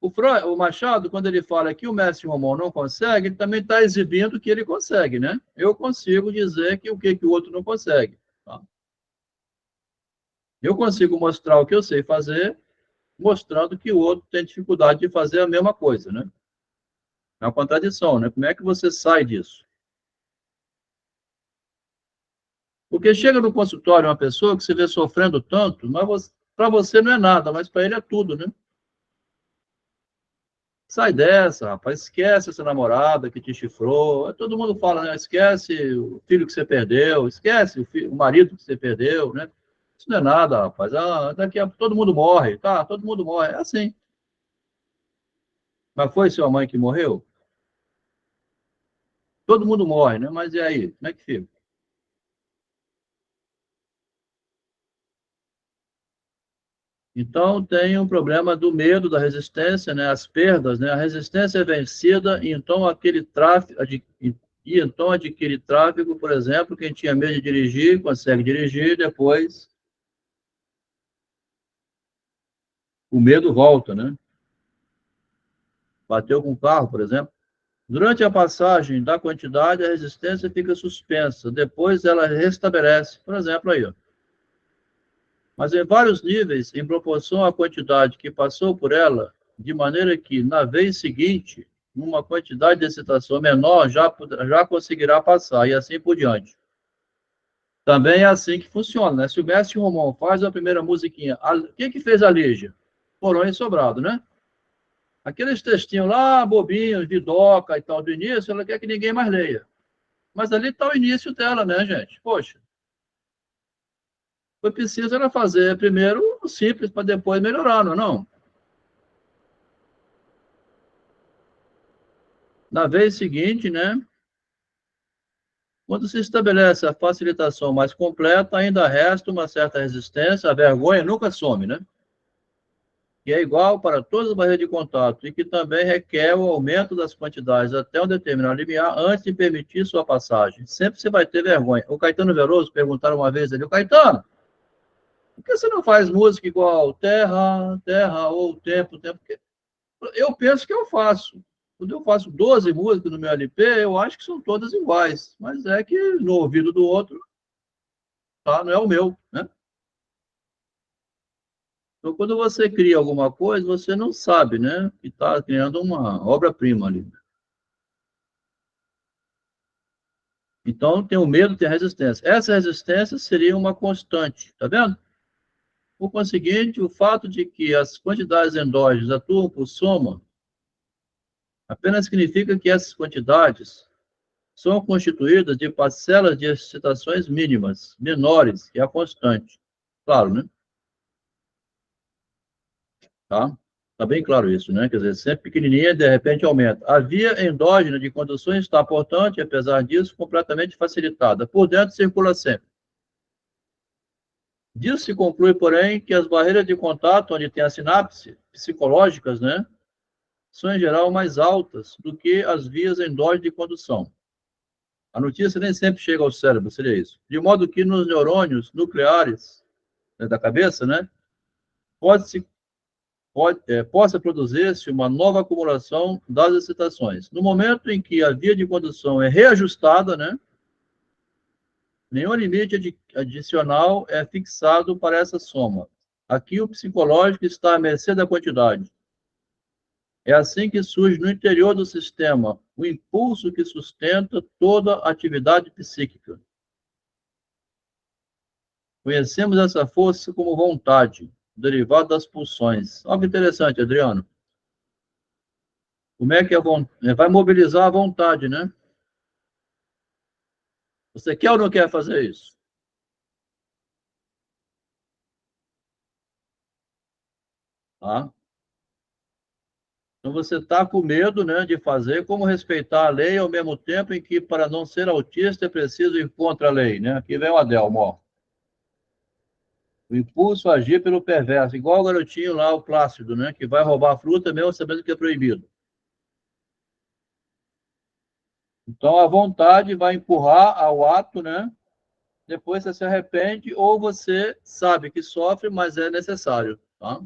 O Machado, quando ele fala que o Mestre Romão não consegue, ele também está exibindo que ele consegue, né? Eu consigo dizer que o que o outro não consegue. Tá? Eu consigo mostrar o que eu sei fazer, mostrando que o outro tem dificuldade de fazer a mesma coisa, né? É uma contradição, né? Como é que você sai disso? Porque chega no consultório uma pessoa que você vê sofrendo tanto, mas para você não é nada, mas para ele é tudo, né? Sai dessa, rapaz, esquece essa namorada que te chifrou. Todo mundo fala, né? Esquece o filho que você perdeu, esquece o marido que você perdeu, né? Isso não é nada, rapaz. Daqui a todo mundo morre, tá? Todo mundo morre. É assim. Mas foi sua mãe que morreu? Todo mundo morre, né? Mas e aí? Como é que fica? Então, tem um problema do medo, da resistência, né? As perdas, né? A resistência é vencida, e então então adquire tráfego, por exemplo, quem tinha medo de dirigir, consegue dirigir, depois o medo volta, né? Bateu com o carro, por exemplo. Durante a passagem da quantidade, a resistência fica suspensa, depois ela restabelece, por exemplo, aí, ó. Mas em vários níveis, em proporção à quantidade que passou por ela, de maneira que, na vez seguinte, uma quantidade de excitação menor já conseguirá passar, e assim por diante. Também é assim que funciona, né? Se o mestre Romão faz a primeira musiquinha, o que fez a Lígia? Porão e Sobrado, né? Aqueles textinhos lá, bobinhos, de doca e tal, do início, ela quer que ninguém mais leia. Mas ali está o início dela, né, gente? Poxa. Foi preciso ela fazer primeiro o simples para depois melhorar, não é não? Na vez seguinte, né? Quando se estabelece a facilitação mais completa, ainda resta uma certa resistência, a vergonha nunca some, né? Que é igual para todas as barreiras de contato e que também requer o aumento das quantidades até um determinado limiar antes de permitir sua passagem. Sempre você vai ter vergonha. O Caetano Veloso perguntaram uma vez ali, o Caetano, por que você não faz música igual Terra, Terra ou Tempo, Tempo? Porque eu penso que eu faço. Quando eu faço 12 músicas no meu LP, eu acho que são todas iguais. Mas é que no ouvido do outro, tá? Não é o meu, né? Então, quando você cria alguma coisa, você não sabe, né? Que está criando uma obra-prima ali. Então, tem o medo, tem a resistência. Essa resistência seria uma constante, tá vendo? Por conseguinte, o fato de que as quantidades endógenas atuam por soma apenas significa que essas quantidades são constituídas de parcelas de excitações mínimas, menores que a constante. Claro, né? Tá? Tá bem claro isso, né? Quer dizer, sempre pequenininha, de repente aumenta. A via endógena de conduções está, portanto, apesar disso, completamente facilitada. Por dentro circula sempre. Disso se conclui, porém, que as barreiras de contato, onde tem as sinapses psicológicas, né, são em geral mais altas do que as vias endógenas de condução. A notícia nem sempre chega ao cérebro, seria isso. De modo que nos neurônios nucleares, né, da cabeça, né, possa produzir-se uma nova acumulação das excitações. No momento em que a via de condução é reajustada, né, nenhum limite adicional é fixado para essa soma. Aqui o psicológico está à mercê da quantidade. É assim que surge no interior do sistema o impulso que sustenta toda a atividade psíquica. Conhecemos essa força como vontade, derivada das pulsões. Olha que interessante, Adriano. Como é que vai mobilizar a vontade, né? Você quer ou não quer fazer isso? Tá? Então você está com medo, né, de fazer, como respeitar a lei ao mesmo tempo em que, para não ser autista, é preciso ir contra a lei, né? Aqui vem o Adelmo, ó. O impulso a agir pelo perverso, igual o garotinho lá, o Plácido, né, que vai roubar a fruta mesmo sabendo que é proibido. Então a vontade vai empurrar ao ato, né? Depois você se arrepende ou você sabe que sofre, mas é necessário, tá?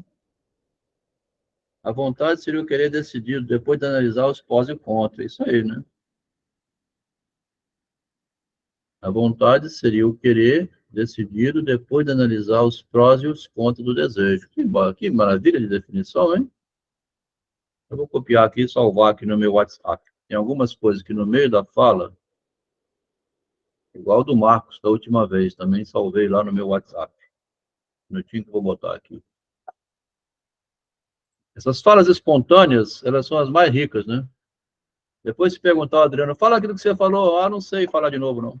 A vontade seria o querer decidido depois de analisar os pós e contras. Isso aí, né? A vontade seria o querer decidido depois de analisar os prós e os contras do desejo. Que maravilha de definição, hein? Eu vou copiar aqui e salvar aqui no meu WhatsApp. Tem algumas coisas que no meio da fala, igual do Marcos da última vez, também salvei lá no meu WhatsApp. Um minutinho que eu vou botar aqui. Essas falas espontâneas, elas são as mais ricas, né? Depois se perguntar ao Adriano, fala aquilo que você falou, não sei falar de novo, não.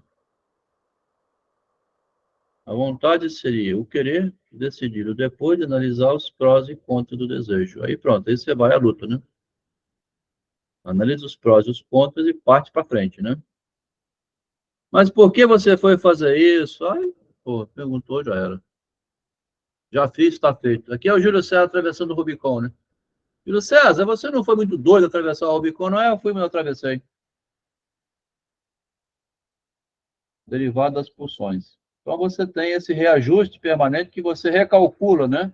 A vontade seria o querer decidido depois de analisar os prós e contras do desejo. Aí pronto, aí você vai à luta, né? Analisa os prós e os contras e parte para frente, né? Mas por que você foi fazer isso? Aí, pô, perguntou, já era. Já fiz, está feito. Aqui é o Júlio César atravessando o Rubicon, né? Júlio César, você não foi muito doido atravessar o Rubicon, não é? Eu fui, mas eu atravessei. Derivado das pulsões. Então você tem esse reajuste permanente que você recalcula, né?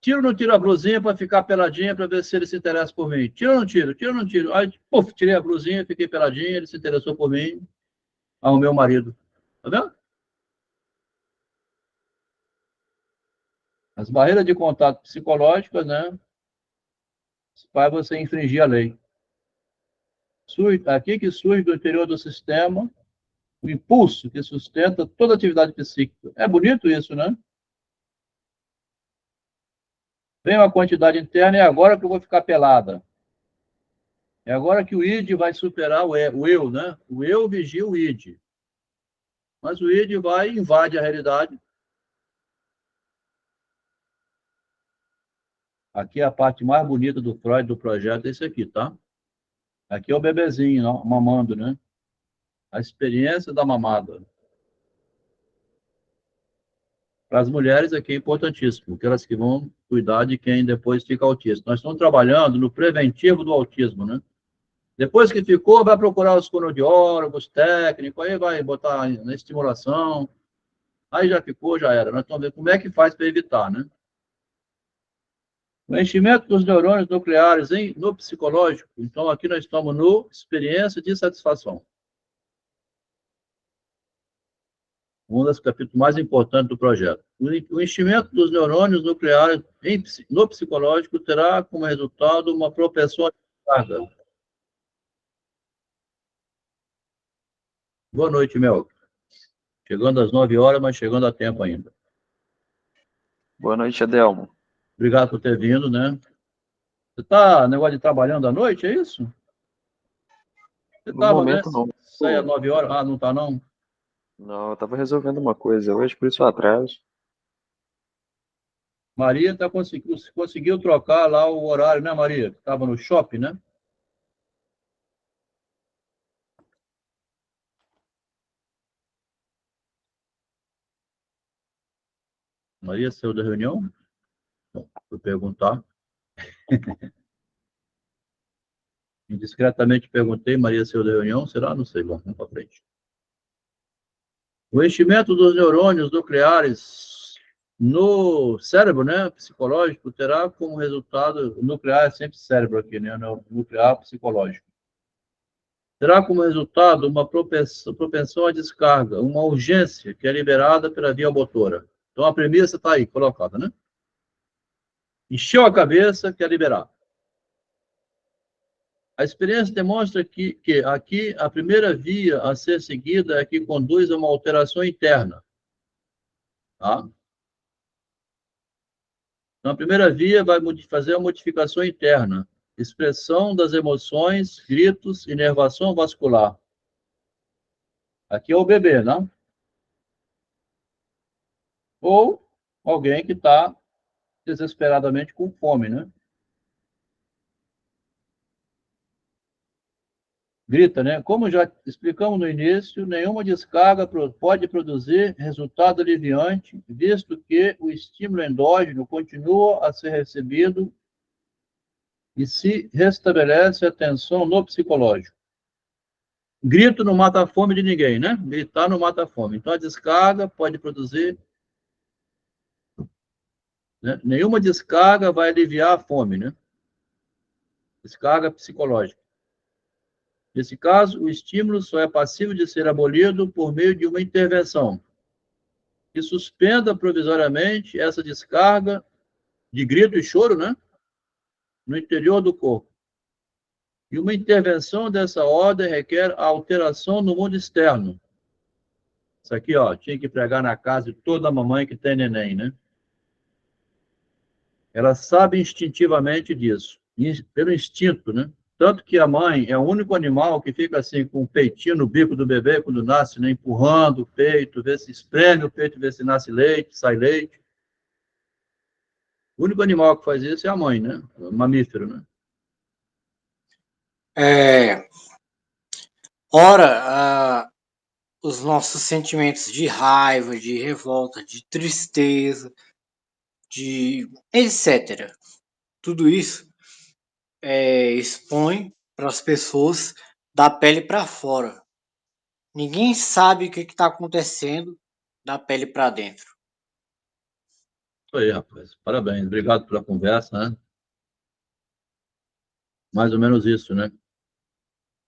Tiro ou não tiro a blusinha para ficar peladinha para ver se ele se interessa por mim? Tiro ou não tiro? Tiro ou não tiro? Aí, puf, tirei a blusinha, fiquei peladinha, ele se interessou por mim, ao meu marido. Tá vendo? As barreiras de contato psicológicas, né? Faz você infringir a lei. Aqui que surge do interior do sistema o impulso que sustenta toda atividade psíquica. É bonito isso, né? Vem uma quantidade interna e é agora que eu vou ficar pelada. É agora que o id vai superar o eu, né? O eu vigia o id. Mas o id vai e invade a realidade. Aqui é a parte mais bonita do Freud, do projeto, é esse aqui, tá? Aqui é o bebezinho, mamando, né? A experiência da mamada. Para as mulheres aqui é importantíssimo, porque elas que vão cuidar de quem depois fica autista. Nós estamos trabalhando no preventivo do autismo, né? Depois que ficou, vai procurar os fonoaudiólogos, técnicos, aí vai botar na estimulação. Aí já ficou, já era. Nós estamos vendo como é que faz para evitar, né? O enchimento dos neurônios nucleares no psicológico. Então, aqui nós estamos no experiência de satisfação. Um dos capítulos mais importantes do projeto. O enchimento dos neurônios nucleares no psicológico terá como resultado uma propensão à descarga. Boa noite, Mel. Chegando às 9 horas, mas chegando a tempo ainda. Boa noite, Adelmo. Obrigado por ter vindo, né? Você está negócio de trabalhando à noite, é isso? Você No estava, momento, né? não. Sai às 9 horas? Ah, não está, não? Não, eu estava resolvendo uma coisa hoje, por isso eu atraso. Maria conseguiu trocar lá o horário, né, Maria? Estava no shopping, né? Maria saiu da reunião? Vou perguntar. Indiscretamente perguntei, Maria saiu da reunião? Será? Não sei. Bom, vamos para frente. O enchimento dos neurônios nucleares no cérebro, né, psicológico, terá como resultado, nuclear é sempre cérebro aqui, né, nuclear psicológico. Terá como resultado uma propensão à descarga, uma urgência que é liberada pela via motora. Então a premissa está aí, colocada, né? Encheu a cabeça, quer liberar. A experiência demonstra que aqui a primeira via a ser seguida é que conduz a uma alteração interna. Tá? Então, a primeira via vai fazer a modificação interna, expressão das emoções, gritos, inervação vascular. Aqui é o bebê, não? Ou alguém que está desesperadamente com fome, né? Grita, né? Como já explicamos no início, nenhuma descarga pode produzir resultado aliviante, visto que o estímulo endógeno continua a ser recebido e se restabelece a tensão no psicológico. Grito não mata a fome de ninguém, né? Gritar não mata a fome. Então, a descarga pode produzir... Né? Nenhuma descarga vai aliviar a fome, né? Descarga psicológica. Nesse caso, o estímulo só é passível de ser abolido por meio de uma intervenção que suspenda provisoriamente essa descarga de grito e choro, né? No interior do corpo. E uma intervenção dessa ordem requer a alteração no mundo externo. Isso aqui, ó, tinha que pregar na casa de toda mamãe que tem neném, né? Ela sabe instintivamente disso, pelo instinto, né? Tanto que a mãe é o único animal que fica assim, com o peitinho no bico do bebê quando nasce, né? Empurrando o peito, vê se espreme o peito, vê se nasce leite, sai leite. O único animal que faz isso é a mãe, né? O mamífero, né? Ora, os nossos sentimentos de raiva, de revolta, de tristeza, de etc. Tudo isso expõe para as pessoas da pele para fora. Ninguém sabe o que está acontecendo da pele para dentro. Isso aí, rapaz. Parabéns. Obrigado pela conversa, né? Mais ou menos isso, né?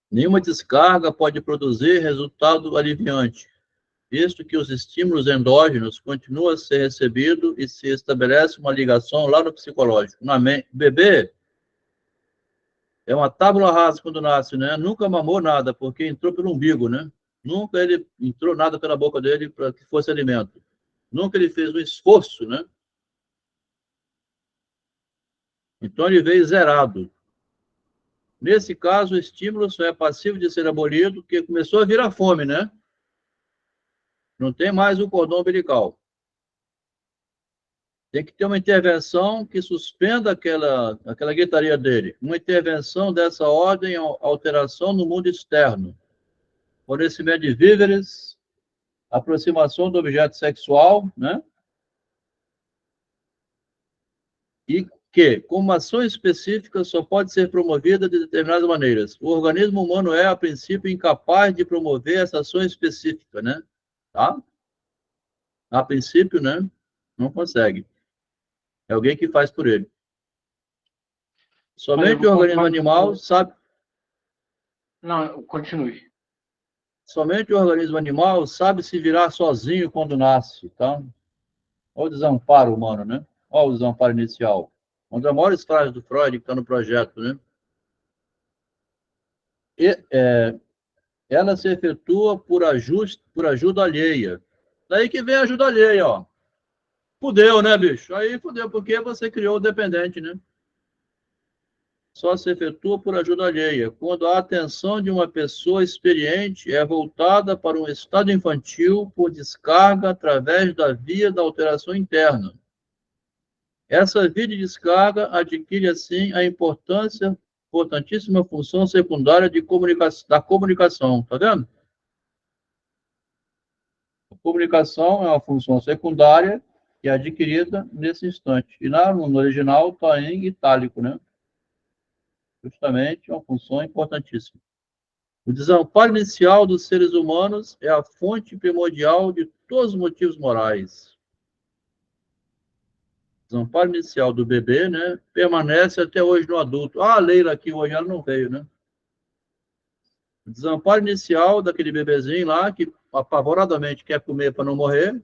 Nenhuma descarga pode produzir resultado aliviante, visto que os estímulos endógenos continuam a ser recebidos e se estabelece uma ligação lá no psicológico. Na mente. O bebê é uma tábula rasa quando nasce, né? Nunca mamou nada, porque entrou pelo umbigo, né? Nunca ele entrou nada pela boca dele para que fosse alimento. Nunca ele fez um esforço, né? Então ele veio zerado. Nesse caso, o estímulo só é passivo de ser abolido porque começou a virar fome, né? Não tem mais o cordão umbilical. Tem que ter uma intervenção que suspenda aquela gritaria dele. Uma intervenção dessa ordem, alteração no mundo externo. Fornecimento de víveres, aproximação do objeto sexual, né? E que, com uma ação específica, só pode ser promovida de determinadas maneiras. O organismo humano é, a princípio, incapaz de promover essa ação específica, né? Tá? A princípio, né? Não consegue. É alguém que faz por ele. Somente o organismo animal sabe... Não, continue. Somente o organismo animal sabe se virar sozinho quando nasce, tá? Olha o desamparo humano, né? Olha o desamparo inicial. Uma das maiores frases do Freud que está no projeto, né? Ela se efetua por ajuda alheia. Daí que vem a ajuda alheia, ó. Fudeu, né, bicho? Aí fudeu, porque você criou o dependente, né? Só se efetua por ajuda alheia, quando a atenção de uma pessoa experiente é voltada para um estado infantil por descarga através da via da alteração interna. Essa via de descarga adquire, assim, a importantíssima função secundária da comunicação, tá vendo? A comunicação é uma função secundária que é adquirida nesse instante. E no original está em itálico, né? Justamente uma função importantíssima. O desamparo inicial dos seres humanos é a fonte primordial de todos os motivos morais. O desamparo inicial do bebê, né, permanece até hoje no adulto. Ah, a Leila aqui hoje, ela não veio, né? O desamparo inicial daquele bebezinho lá, que apavoradamente quer comer para não morrer,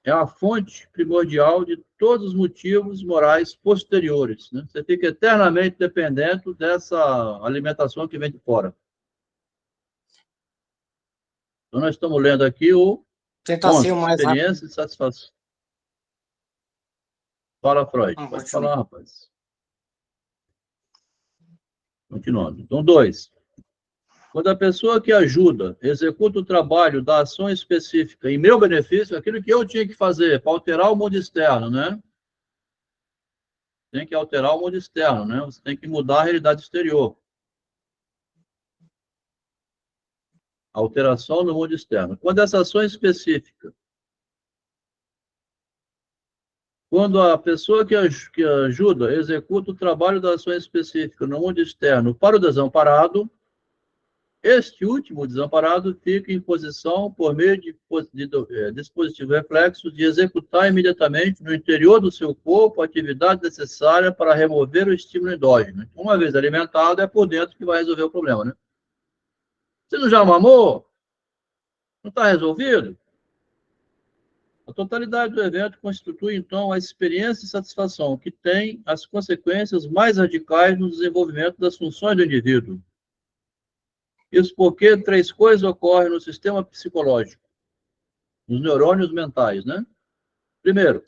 é a fonte primordial de todos os motivos morais posteriores, né? Você fica eternamente dependente dessa alimentação que vem de fora. Então, nós estamos lendo aqui o Tentar ser 11, o mais rápido. experiência e satisfação. Fala, Freud. Pode Pode falar, rapaz. Continuando. Então, 2. Quando a pessoa que ajuda executa o trabalho da ação específica em meu benefício, aquilo que eu tinha que fazer para alterar o mundo externo, né? Tem que alterar o mundo externo, né? Você tem que mudar a realidade exterior. Alteração no mundo externo. Quando essa ação específica, quando a pessoa que ajuda executa o trabalho da ação específica no mundo externo para o desamparado, este último desamparado fica em posição, por meio de dispositivo reflexo, de executar imediatamente no interior do seu corpo a atividade necessária para remover o estímulo endógeno. Uma vez alimentado, é por dentro que vai resolver o problema, né? Você não já mamou? Não está resolvido? A totalidade do evento constitui, então, a experiência e satisfação que tem as consequências mais radicais no desenvolvimento das funções do indivíduo. Isso porque 3 coisas ocorrem no sistema psicológico, nos neurônios mentais, né? Primeiro,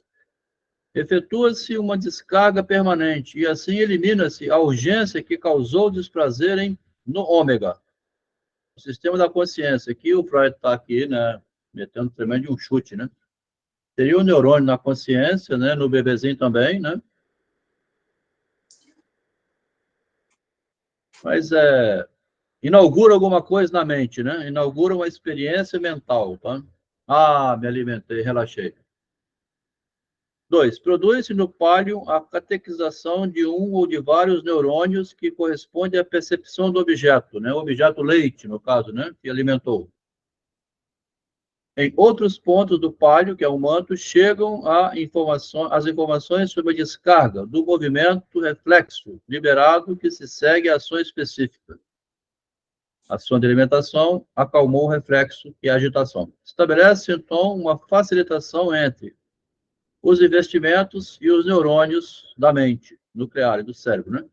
efetua-se uma descarga permanente e assim elimina-se a urgência que causou desprazer no ômega, o sistema da consciência. Aqui o Freud está aqui, né, metendo tremendo de um chute, né? Teria o neurônio na consciência, né, no bebezinho também, né? Mas inaugura alguma coisa na mente, né? Inaugura uma experiência mental, tá? Ah, me alimentei, relaxei. 2. Produz-se no pálio a catequização de um ou de vários neurônios que corresponde à percepção do objeto, né? O objeto leite, no caso, né? Que alimentou. Em outros pontos do pálio, que é o manto, chegam as informações sobre a descarga do movimento reflexo liberado que se segue à ação específica. A ação de alimentação acalmou o reflexo e a agitação. Estabelece, então, uma facilitação entre os investimentos e os neurônios da mente nuclear e do cérebro, né?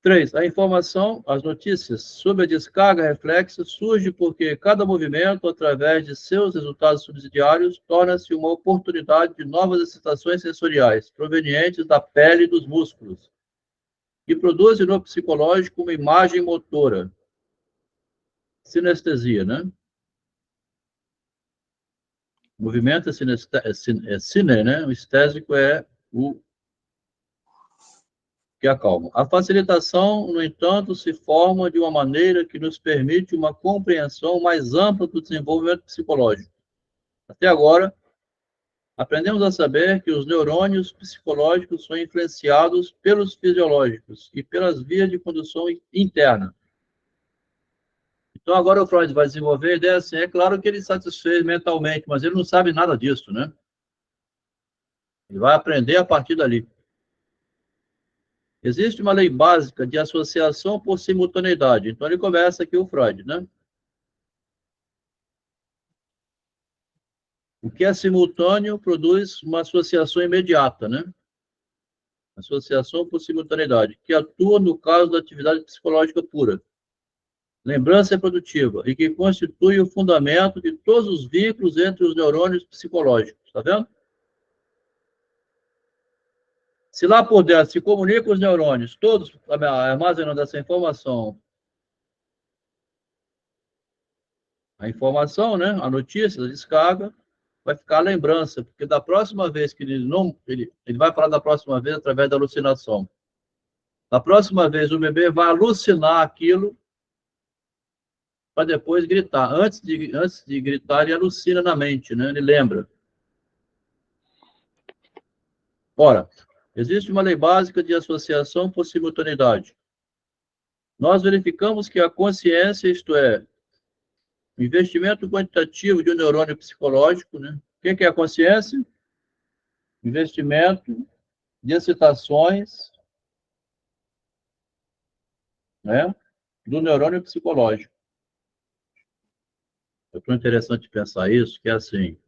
3. A informação, as notícias sobre a descarga reflexa surge porque cada movimento, através de seus resultados subsidiários, torna-se uma oportunidade de novas excitações sensoriais, provenientes da pele e dos músculos, que produzem no psicológico uma imagem motora, sinestesia, né? O movimento é cine, né? O estésico é o que acalma. A facilitação, no entanto, se forma de uma maneira que nos permite uma compreensão mais ampla do desenvolvimento psicológico. Até agora, aprendemos a saber que os neurônios psicológicos são influenciados pelos fisiológicos e pelas vias de condução interna. Então, agora o Freud vai desenvolver a ideia assim, é claro que ele satisfez mentalmente, mas ele não sabe nada disso, né? Ele vai aprender a partir dali. Existe uma lei básica de associação por simultaneidade. Então, ele começa aqui o Freud, né? O que é simultâneo produz uma associação imediata, né? Associação por simultaneidade, que atua no caso da atividade psicológica pura. Lembrança produtiva, e que constitui o fundamento de todos os vínculos entre os neurônios psicológicos. Está vendo? Se lá por dentro se comunicam os neurônios, todos armazenando essa informação, a informação, né, a notícia, a descarga, vai ficar a lembrança, porque da próxima vez que ele vai falar da próxima vez através da alucinação. Da próxima vez o bebê vai alucinar aquilo para depois gritar. Antes de gritar, ele alucina na mente, né? Ele lembra. Ora, existe uma lei básica de associação por simultaneidade. Nós verificamos que a consciência, isto é, o investimento quantitativo de um neurônio psicológico, né? O que é a consciência? Investimento de excitações, né, do neurônio psicológico. É tão interessante pensar isso, que é assim,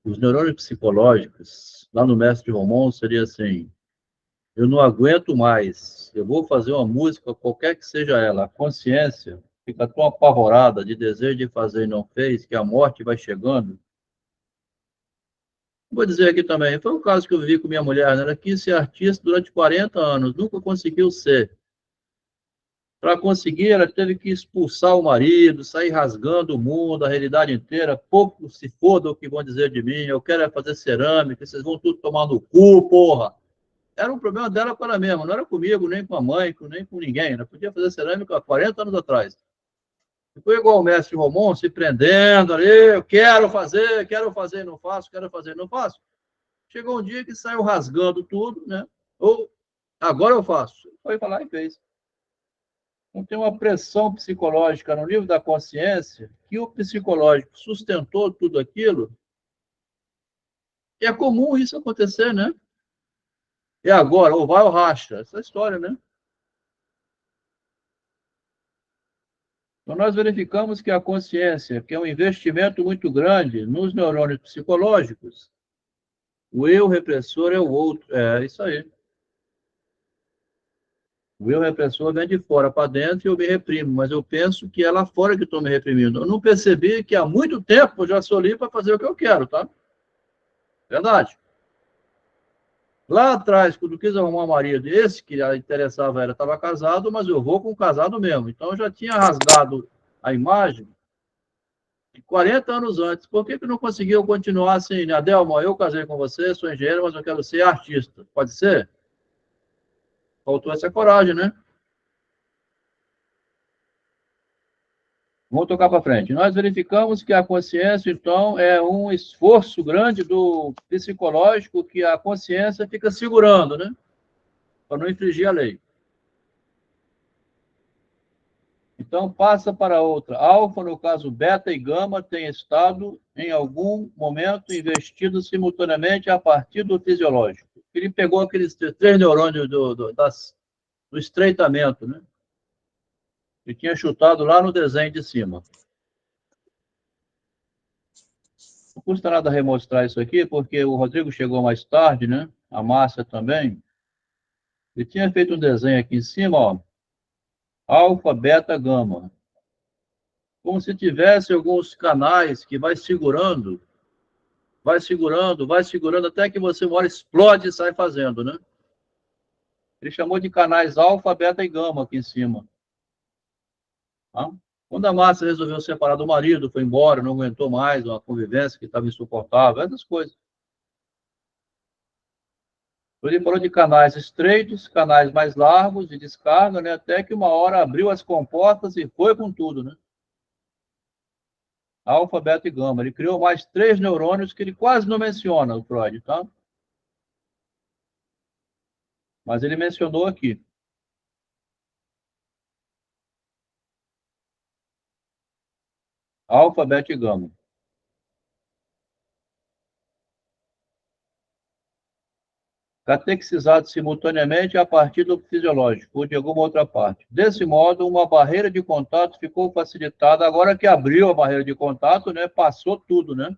Os neurônios psicológicos, lá no Mestre Romão, seria assim: eu não aguento mais, eu vou fazer uma música, qualquer que seja ela, a consciência fica tão apavorada de desejo de fazer e não fez, que a morte vai chegando. Vou dizer aqui também, foi um caso que eu vivi com minha mulher, né? Ela quis ser artista durante 40 anos, nunca conseguiu ser. Para conseguir, ela teve que expulsar o marido, sair rasgando o mundo, a realidade inteira. Pouco se foda o que vão dizer de mim. Eu quero é fazer cerâmica, vocês vão tudo tomar no cu, porra. Era um problema dela com ela mesma, não era comigo, nem com a mãe, nem com ninguém. Ela podia fazer cerâmica há 40 anos atrás. Ficou igual o mestre Romão, se prendendo ali, eu quero fazer, não faço, quero fazer, não faço. Chegou um dia que saiu rasgando tudo, né? Ou agora eu faço. Foi falar e fez. Então, tem uma pressão psicológica no nível da consciência, que o psicológico sustentou tudo aquilo, e é comum isso acontecer, né? E agora, ou vai ou racha, essa história, né? Então, nós verificamos que a consciência, que é um investimento muito grande nos neurônios psicológicos, o eu repressor é o outro. É isso aí. O eu repressor vem de fora para dentro e eu me reprimo, mas eu penso que é lá fora que estou me reprimindo. Eu não percebi que há muito tempo eu já sou livre para fazer o que eu quero, tá? Verdade. Lá atrás, quando quis arrumar um marido, esse que interessava era, estava casado, mas eu vou com o casado mesmo. Então eu já tinha rasgado a imagem de 40 anos antes. Por que não conseguiu continuar assim? Adelma, eu casei com você, sou engenheiro, mas eu quero ser artista. Pode ser? Faltou essa coragem, né? Vamos tocar para frente. Nós verificamos que a consciência, então, é um esforço grande do psicológico que a consciência fica segurando, né? Para não infringir a lei. Então, passa para outra. Alfa, no caso, beta e gama, tem estado, em algum momento, investido simultaneamente a partir do fisiológico. Ele pegou aqueles 3 neurônios do estreitamento, né? E tinha chutado lá no desenho de cima. Não custa nada remostrar isso aqui, porque o Rodrigo chegou mais tarde, né? A Márcia também. Ele tinha feito um desenho aqui em cima, ó. Alfa, beta, gama. Como se tivesse alguns canais que vai segurando, até que você uma hora explode e sai fazendo, né? Ele chamou de canais alfa, beta e gama aqui em cima. Tá? Quando a Márcia resolveu separar do marido, foi embora, não aguentou mais, uma convivência que estava insuportável, essas coisas. Ele falou de canais estreitos, canais mais largos de descarga, né? Até que uma hora abriu as comportas e foi com tudo, né? Alfa, beta e gama. Ele criou mais 3 neurônios que ele quase não menciona, o Freud, tá? Mas ele mencionou aqui. Alfa, beta e gama. Catequizados simultaneamente a partir do fisiológico ou de alguma outra parte. Desse modo, uma barreira de contato ficou facilitada. Agora que abriu a barreira de contato, né, passou tudo, né?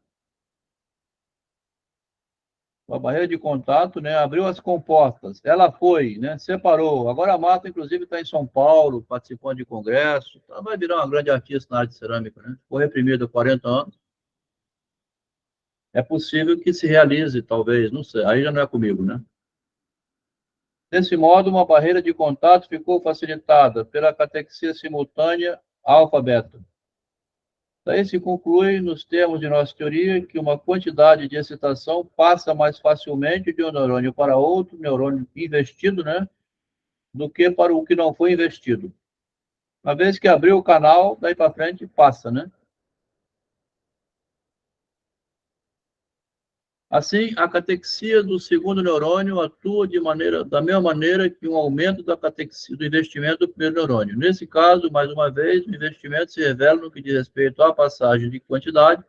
A barreira de contato, né, abriu as comportas. Ela foi, né, separou. Agora a Marta, inclusive, está em São Paulo, participando de congresso. Ela vai virar uma grande artista na área de cerâmica, né? Foi reprimida há 40 anos. É possível que se realize, talvez, não sei. Aí já não é comigo, né? Desse modo, uma barreira de contato ficou facilitada pela catexia simultânea alfa-beta. Daí se conclui, nos termos de nossa teoria, que uma quantidade de excitação passa mais facilmente de um neurônio para outro, neurônio investido, né, do que para o que não foi investido. Uma vez que abriu o canal, daí para frente passa, né? Assim, a catexia do segundo neurônio atua da mesma maneira que um aumento da catexia do investimento do primeiro neurônio. Nesse caso, mais uma vez, o investimento se revela no que diz respeito à passagem de quantidade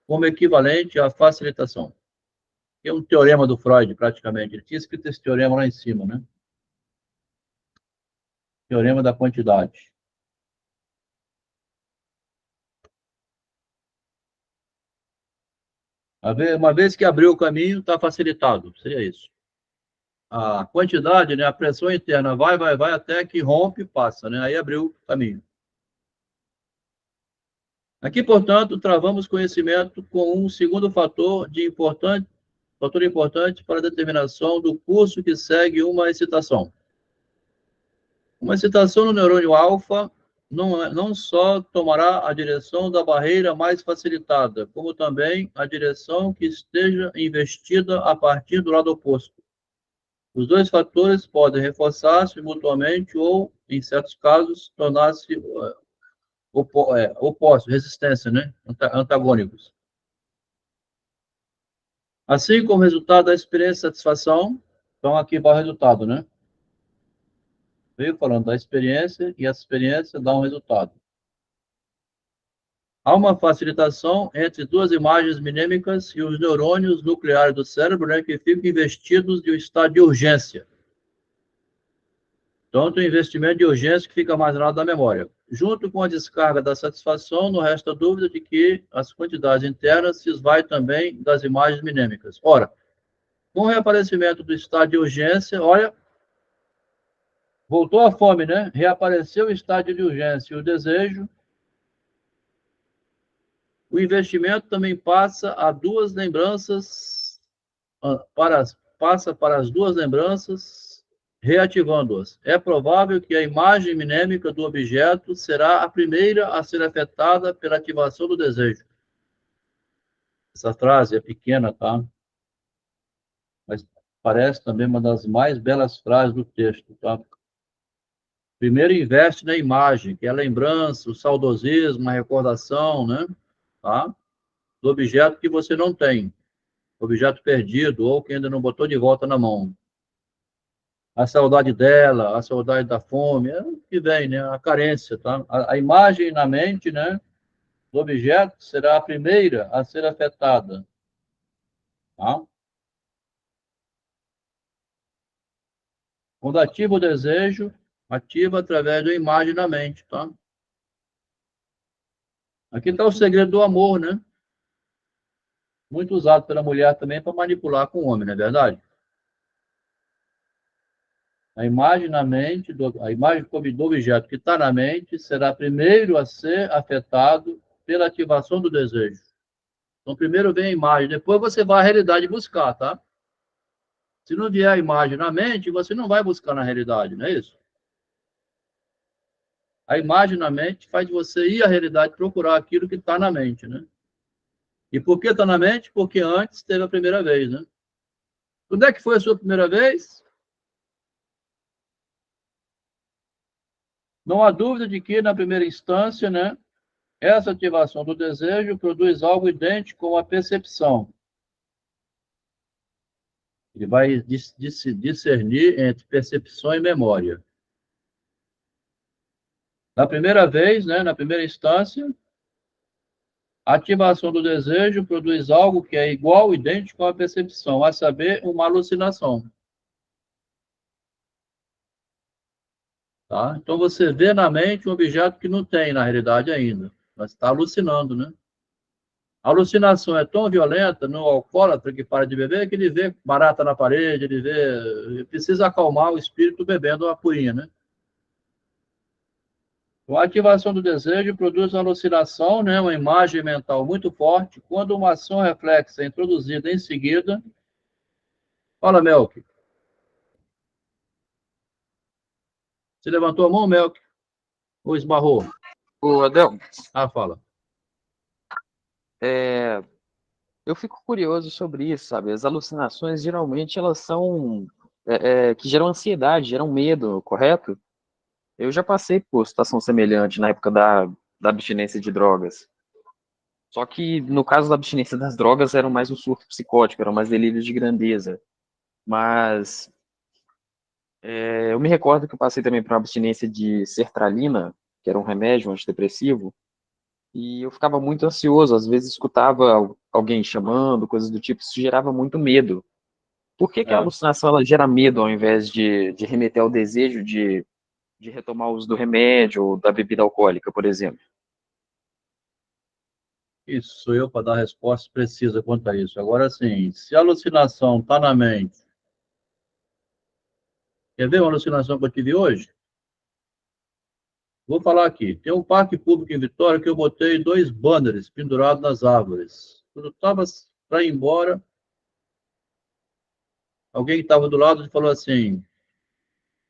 como equivalente à facilitação. É um teorema do Freud, praticamente. Ele tinha escrito esse teorema lá em cima, né? Teorema da quantidade. Uma vez que abriu o caminho, está facilitado, seria isso. A quantidade, né, a pressão interna vai, até que rompe e passa, né? Aí abriu o caminho. Aqui, portanto, travamos conhecimento com um segundo fator importante para a determinação do curso que segue uma excitação. Uma excitação no neurônio alfa não só tomará a direção da barreira mais facilitada, como também a direção que esteja investida a partir do lado oposto. Os dois fatores podem reforçar-se mutuamente ou, em certos casos, tornar-se opostos, resistência, né? Antagônicos. Assim como resultado da experiência de satisfação, então aqui vai o resultado, né? Veio falando da experiência e essa experiência dá um resultado. Há uma facilitação entre duas imagens minêmicas e os neurônios nucleares do cérebro, né, que ficam investidos de um estado de urgência. Então, tem um investimento de urgência que fica armazenado na memória. Junto com a descarga da satisfação, não resta dúvida de que as quantidades internas se esvaem também das imagens minêmicas. Ora, com o reaparecimento do estado de urgência, olha, voltou a fome, né? Reapareceu o estado de urgência e o desejo. O investimento também passa para as duas lembranças, reativando-as. É provável que a imagem minêmica do objeto será a primeira a ser afetada pela ativação do desejo. Essa frase é pequena, tá? Mas parece também uma das mais belas frases do texto, tá? Primeiro investe na imagem, que é a lembrança, o saudosismo, a recordação, né? Tá? Do objeto que você não tem, objeto perdido ou que ainda não botou de volta na mão. A saudade dela, a saudade da fome, é o que vem, né? A carência, tá? A imagem na mente, né, do objeto será a primeira a ser afetada, tá? Quando ativa o desejo, ativa através da imagem na mente, tá? Aqui está o segredo do amor, né? Muito usado pela mulher também para manipular com o homem, não é verdade? A imagem na mente, a imagem do objeto que está na mente será primeiro a ser afetado pela ativação do desejo. Então, primeiro vem a imagem, depois você vai à realidade buscar, tá? Se não vier a imagem na mente, você não vai buscar na realidade, não é isso? A imagem na mente faz você ir à realidade procurar aquilo que está na mente, né? E por que está na mente? Porque antes teve a primeira vez, né? Quando é que foi a sua primeira vez? Não há dúvida de que, na primeira instância, né, essa ativação do desejo produz algo idêntico com a percepção. Ele vai discernir entre percepção e memória. Na primeira vez, né, na primeira instância, a ativação do desejo produz algo que é igual, idêntico à percepção, a saber, uma alucinação. Tá? Então, você vê na mente um objeto que não tem na realidade ainda, mas está alucinando, né? A alucinação é tão violenta no alcoólatra que para de beber que ele vê barata na parede, ele precisa acalmar o espírito bebendo a purinha, né? A ativação do desejo produz uma alucinação, né, uma imagem mental muito forte. Quando uma ação reflexa é introduzida em seguida... Fala, Melk. Você levantou a mão, Melk? Ou esbarrou? Ô, Adel, Ah, fala. eu fico curioso sobre isso, sabe? As alucinações, geralmente, elas são... que geram ansiedade, geram medo, correto? Eu já passei por situação semelhante na época da abstinência de drogas. Só que, no caso da abstinência das drogas, era mais um surto psicótico, eram mais delírios de grandeza. Mas eu me recordo que eu passei também por uma abstinência de sertralina, que era um remédio antidepressivo, e eu ficava muito ansioso, às vezes escutava alguém chamando, coisas do tipo, isso gerava muito medo. Por que a alucinação ela gera medo ao invés de remeter ao desejo de retomar o uso do remédio ou da bebida alcoólica, por exemplo? Isso sou eu para dar resposta precisa quanto a isso. Agora, sim, se a alucinação está na mente, quer ver uma alucinação que eu tive hoje? Vou falar aqui. Tem um parque público em Vitória que eu botei 2 banners pendurados nas árvores. Quando eu estava para ir embora, alguém que estava do lado falou assim: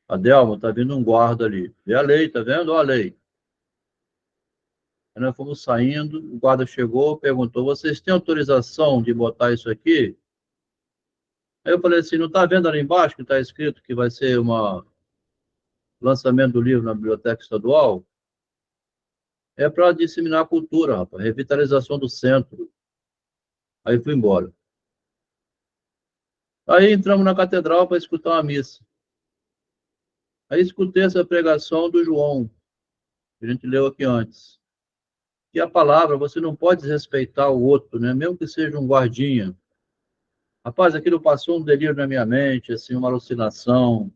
Adelmo, está vindo um guarda ali. Vê a lei, tá vendo? Olha a lei. Aí nós fomos saindo, o guarda chegou, perguntou: vocês têm autorização de botar isso aqui? Aí eu falei assim: não está vendo ali embaixo que está escrito que vai ser um lançamento do livro na Biblioteca Estadual? É para disseminar a cultura, rapaz, revitalização do centro. Aí fui embora. Aí entramos na catedral para escutar uma missa. Aí escutei essa pregação do João, que a gente leu aqui antes. Que a palavra, você não pode desrespeitar o outro, né? Mesmo que seja um guardinha. Rapaz, aquilo passou um delírio na minha mente, assim, uma alucinação.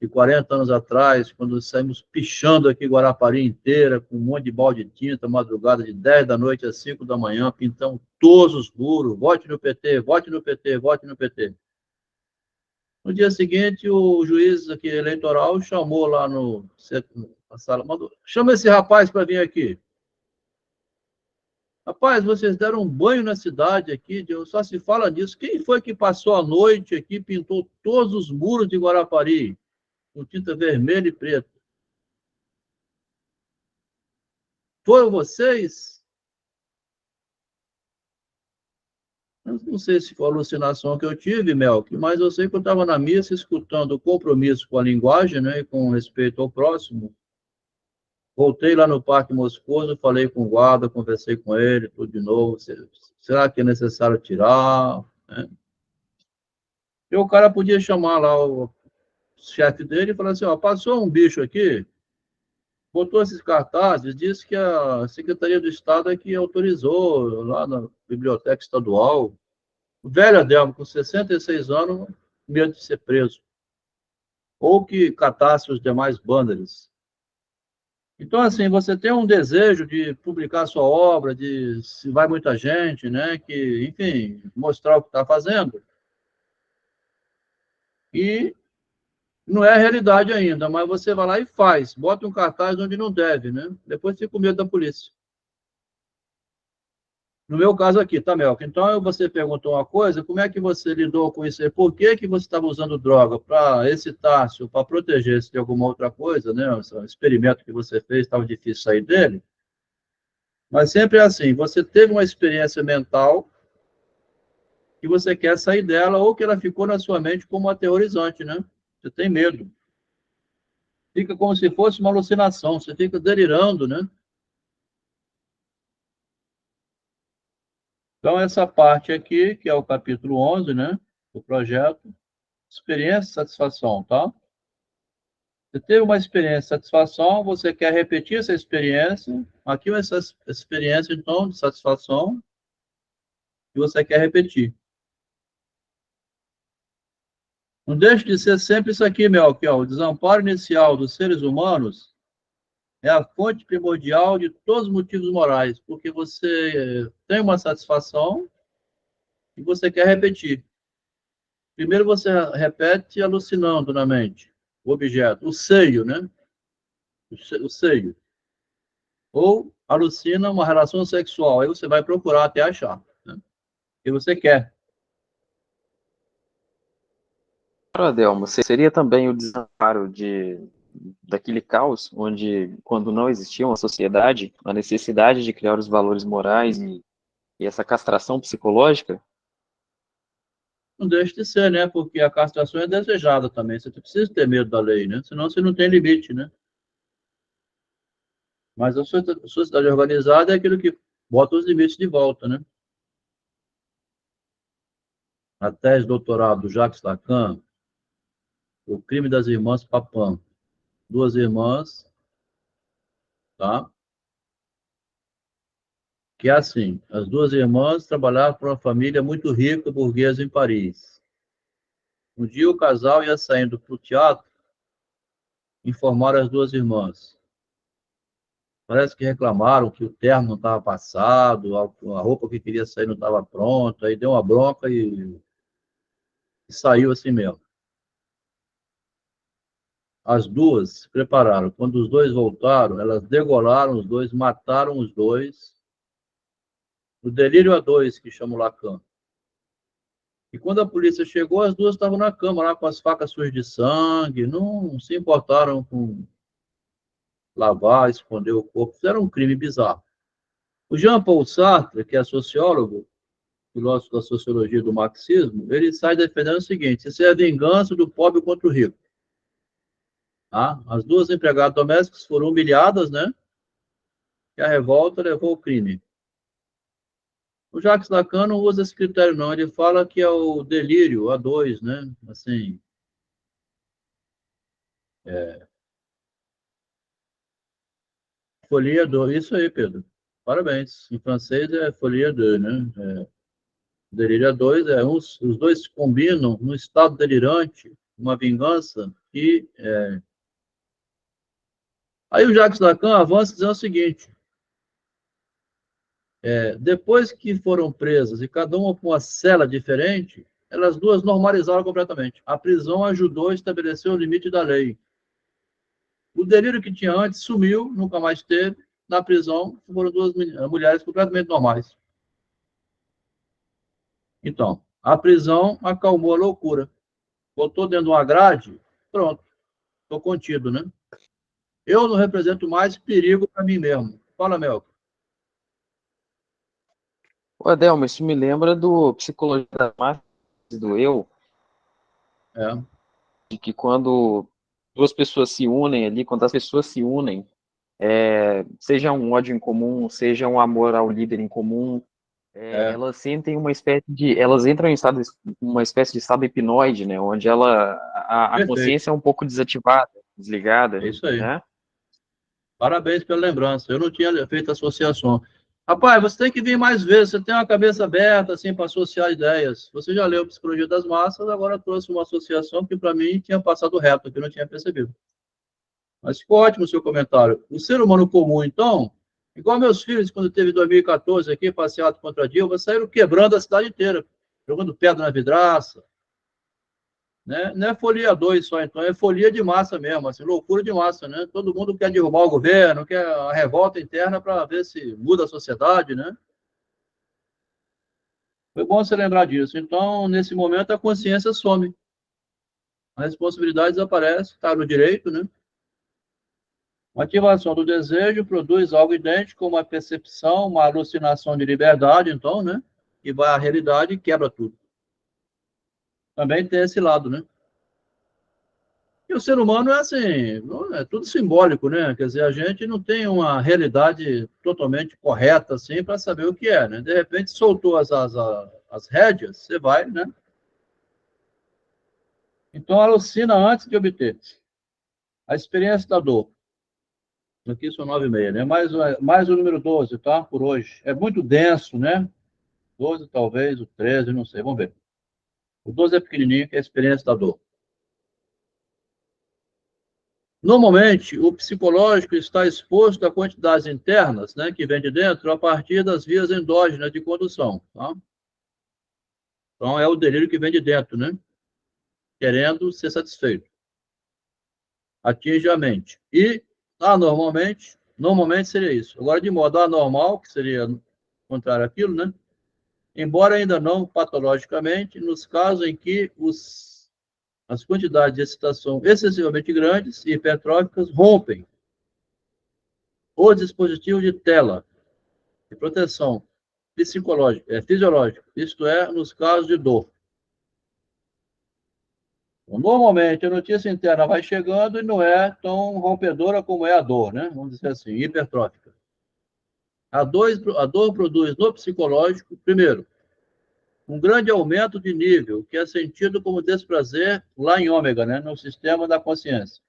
De 40 anos atrás, quando saímos pichando aqui Guarapari inteira, com um monte de balde de tinta, madrugada de 10 da noite às 5 da manhã, pintamos todos os muros, vote no PT, vote no PT, vote no PT. No dia seguinte, o juiz aqui eleitoral chamou lá na sala, mandou, chama esse rapaz para vir aqui. Rapaz, vocês deram um banho na cidade aqui, só se fala nisso. Quem foi que passou a noite aqui, pintou todos os muros de Guarapari, com tinta vermelha e preta? Foram vocês? Eu não sei se foi a alucinação que eu tive, Melk, mas eu sei que eu estava na missa escutando o compromisso com a linguagem, né, e com respeito ao próximo. Voltei lá no Parque Moscoso, falei com o guarda, conversei com ele, tudo de novo. Será que é necessário tirar? Né? E o cara podia chamar lá o chefe dele e falar assim, ó, passou um bicho aqui, botou esses cartazes, disse que a Secretaria do Estado é que autorizou lá na Biblioteca Estadual. O velho Adelmo, com 66 anos, medo de ser preso. Ou que catasse os demais banners. Então, assim, você tem um desejo de publicar sua obra, de se vai muita gente, né? Que, enfim, mostrar o que está fazendo. E não é a realidade ainda, mas você vai lá e faz. Bota um cartaz onde não deve, né? Depois fica com medo da polícia. No meu caso aqui, tá, Melco? Então, você perguntou uma coisa, como é que você lidou com isso aí? Por que que você estava usando droga? Para excitar-se ou para proteger-se de alguma outra coisa, né? Esse experimento que você fez, estava difícil sair dele. Mas sempre é assim, você teve uma experiência mental e você quer sair dela ou que ela ficou na sua mente como aterrorizante, né? Você tem medo. Fica como se fosse uma alucinação, você fica delirando, né? Então, essa parte aqui, que é o capítulo 11, né? Do projeto, experiência e satisfação, tá? Você teve uma experiência de satisfação, você quer repetir essa experiência. Aqui essa experiência, então, de satisfação, que você quer repetir. Não deixe de ser sempre isso aqui, meu, aqui, ó, o desamparo inicial dos seres humanos é a fonte primordial de todos os motivos morais, porque você tem uma satisfação e você quer repetir. Primeiro você repete alucinando na mente o objeto, o seio, né? O seio. Ou alucina uma relação sexual, aí você vai procurar até achar, né? O que você quer. Para Adelmo, seria também o desamparo daquele caos onde, quando não existia uma sociedade, a necessidade de criar os valores morais e essa castração psicológica? Não deixe de ser, né? Porque a castração é desejada também. Você precisa ter medo da lei, né? Senão você não tem limite, né? Mas a sociedade organizada é aquilo que bota os limites de volta, né? A tese de doutorado do Jacques Lacan, O Crime das Irmãs Papin. 2 irmãs, tá? Que é assim, as 2 irmãs trabalhavam para uma família muito rica, burguesa, em Paris. Um dia o casal ia saindo para o teatro, informaram as 2 irmãs. parece que reclamaram que o terno não estava passado, a roupa que queria sair não estava pronta, aí deu uma bronca e saiu assim mesmo. As duas se prepararam. Quando os dois voltaram, elas degolaram os dois, mataram os dois. O delírio a dois, que chama o Lacan. E quando a polícia chegou, as duas estavam na cama, lá com as facas sujas de sangue, não se importaram com lavar, esconder o corpo, fizeram um crime bizarro. O Jean-Paul Sartre, que é sociólogo, filósofo da sociologia do marxismo, ele sai defendendo o seguinte: isso é a vingança do pobre contra o rico. Tá? As duas empregadas domésticas foram humilhadas, né? E a revolta levou ao crime. O Jacques Lacan não usa esse critério, não. Ele fala que é o delírio, a dois, né? Assim, folie deux. Isso aí, Pedro. Parabéns. Em francês é folie deux, né? Delírio a dois, os dois combinam no estado delirante, uma vingança e... Aí o Jacques Lacan avança dizendo o seguinte: depois que foram presas e cada uma com uma cela diferente, elas duas normalizaram completamente. A prisão ajudou a estabelecer o limite da lei. O delírio que tinha antes sumiu, nunca mais teve. Na prisão foram duas mulheres completamente normais. Então, a prisão acalmou a loucura. Botou dentro de uma grade, pronto, estou contido, né? Eu não represento mais perigo para mim mesmo. Fala, Mel. Ô, Adelmo, isso me lembra do Psicologia da Massa do Eu, de que quando duas pessoas se unem ali, quando as pessoas se unem, seja um ódio em comum, seja um amor ao líder em comum, elas sentem elas entram em uma espécie de estado hipnoide, né, onde a consciência é um pouco desativada, desligada. É isso aí. Né? Parabéns pela lembrança. Eu não tinha feito associação. Rapaz, você tem que vir mais vezes. Você tem uma cabeça aberta assim para associar ideias. Você já leu Psicologia das Massas, agora trouxe uma associação que para mim tinha passado reto, que eu não tinha percebido. Mas ficou ótimo o seu comentário. O ser humano comum, então, igual meus filhos, quando teve 2014 aqui, passeado contra a Dilma, saíram quebrando a cidade inteira, jogando pedra na vidraça. Né? Não é folia 2 só, então, é folia de massa mesmo, assim, loucura de massa, né? Todo mundo quer derrubar o governo, quer a revolta interna para ver se muda a sociedade, né? Foi bom você lembrar disso. Então, nesse momento, a consciência some. A responsabilidade desaparece, está no direito, né? A ativação do desejo produz algo idêntico a uma percepção, uma alucinação de liberdade, então, né? E vai à realidade e quebra tudo. Também tem esse lado, né? E o ser humano é assim, é tudo simbólico, né? Quer dizer, a gente não tem uma realidade totalmente correta, assim, para saber o que é, né? De repente, soltou as rédeas, você vai, né? Então, alucina antes de obter. A experiência da dor. Aqui são 9h30, né? Mais o número 12, tá? Por hoje. É muito denso, né? 12, talvez, o 13, não sei, vamos ver. O 12 é pequenininho, que é a experiência da dor. Normalmente, o psicológico está exposto a quantidades internas, né, que vem de dentro, a partir das vias endógenas de condução. Tá? Então, é o delírio que vem de dentro, né? Querendo ser satisfeito. Atinge a mente. E, normalmente seria isso. Agora, de modo anormal, que seria contrário àquilo, né? Embora ainda não patologicamente, nos casos em que as quantidades de excitação excessivamente grandes e hipertróficas rompem o dispositivo de tela de proteção fisiológica, isto é, nos casos de dor. Normalmente, a notícia interna vai chegando e não é tão rompedora como é a dor, né? Vamos dizer assim, hipertrófica. A dor produz no psicológico, primeiro, um grande aumento de nível, que é sentido como desprazer lá em ômega, né? No sistema da consciência.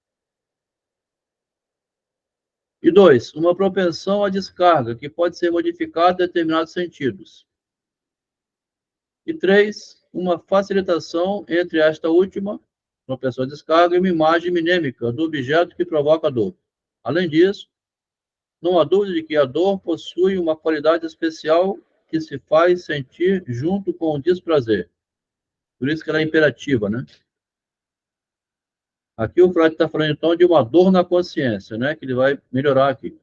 E 2, uma propensão à descarga, que pode ser modificada em determinados sentidos. E 3, uma facilitação entre esta última, propensão à descarga, e uma imagem minêmica do objeto que provoca a dor. Além disso, não há dúvida de que a dor possui uma qualidade especial que se faz sentir junto com o desprazer. Por isso que ela é imperativa, né? Aqui o Freud está falando, então, de uma dor na consciência, né? Que ele vai melhorar aqui.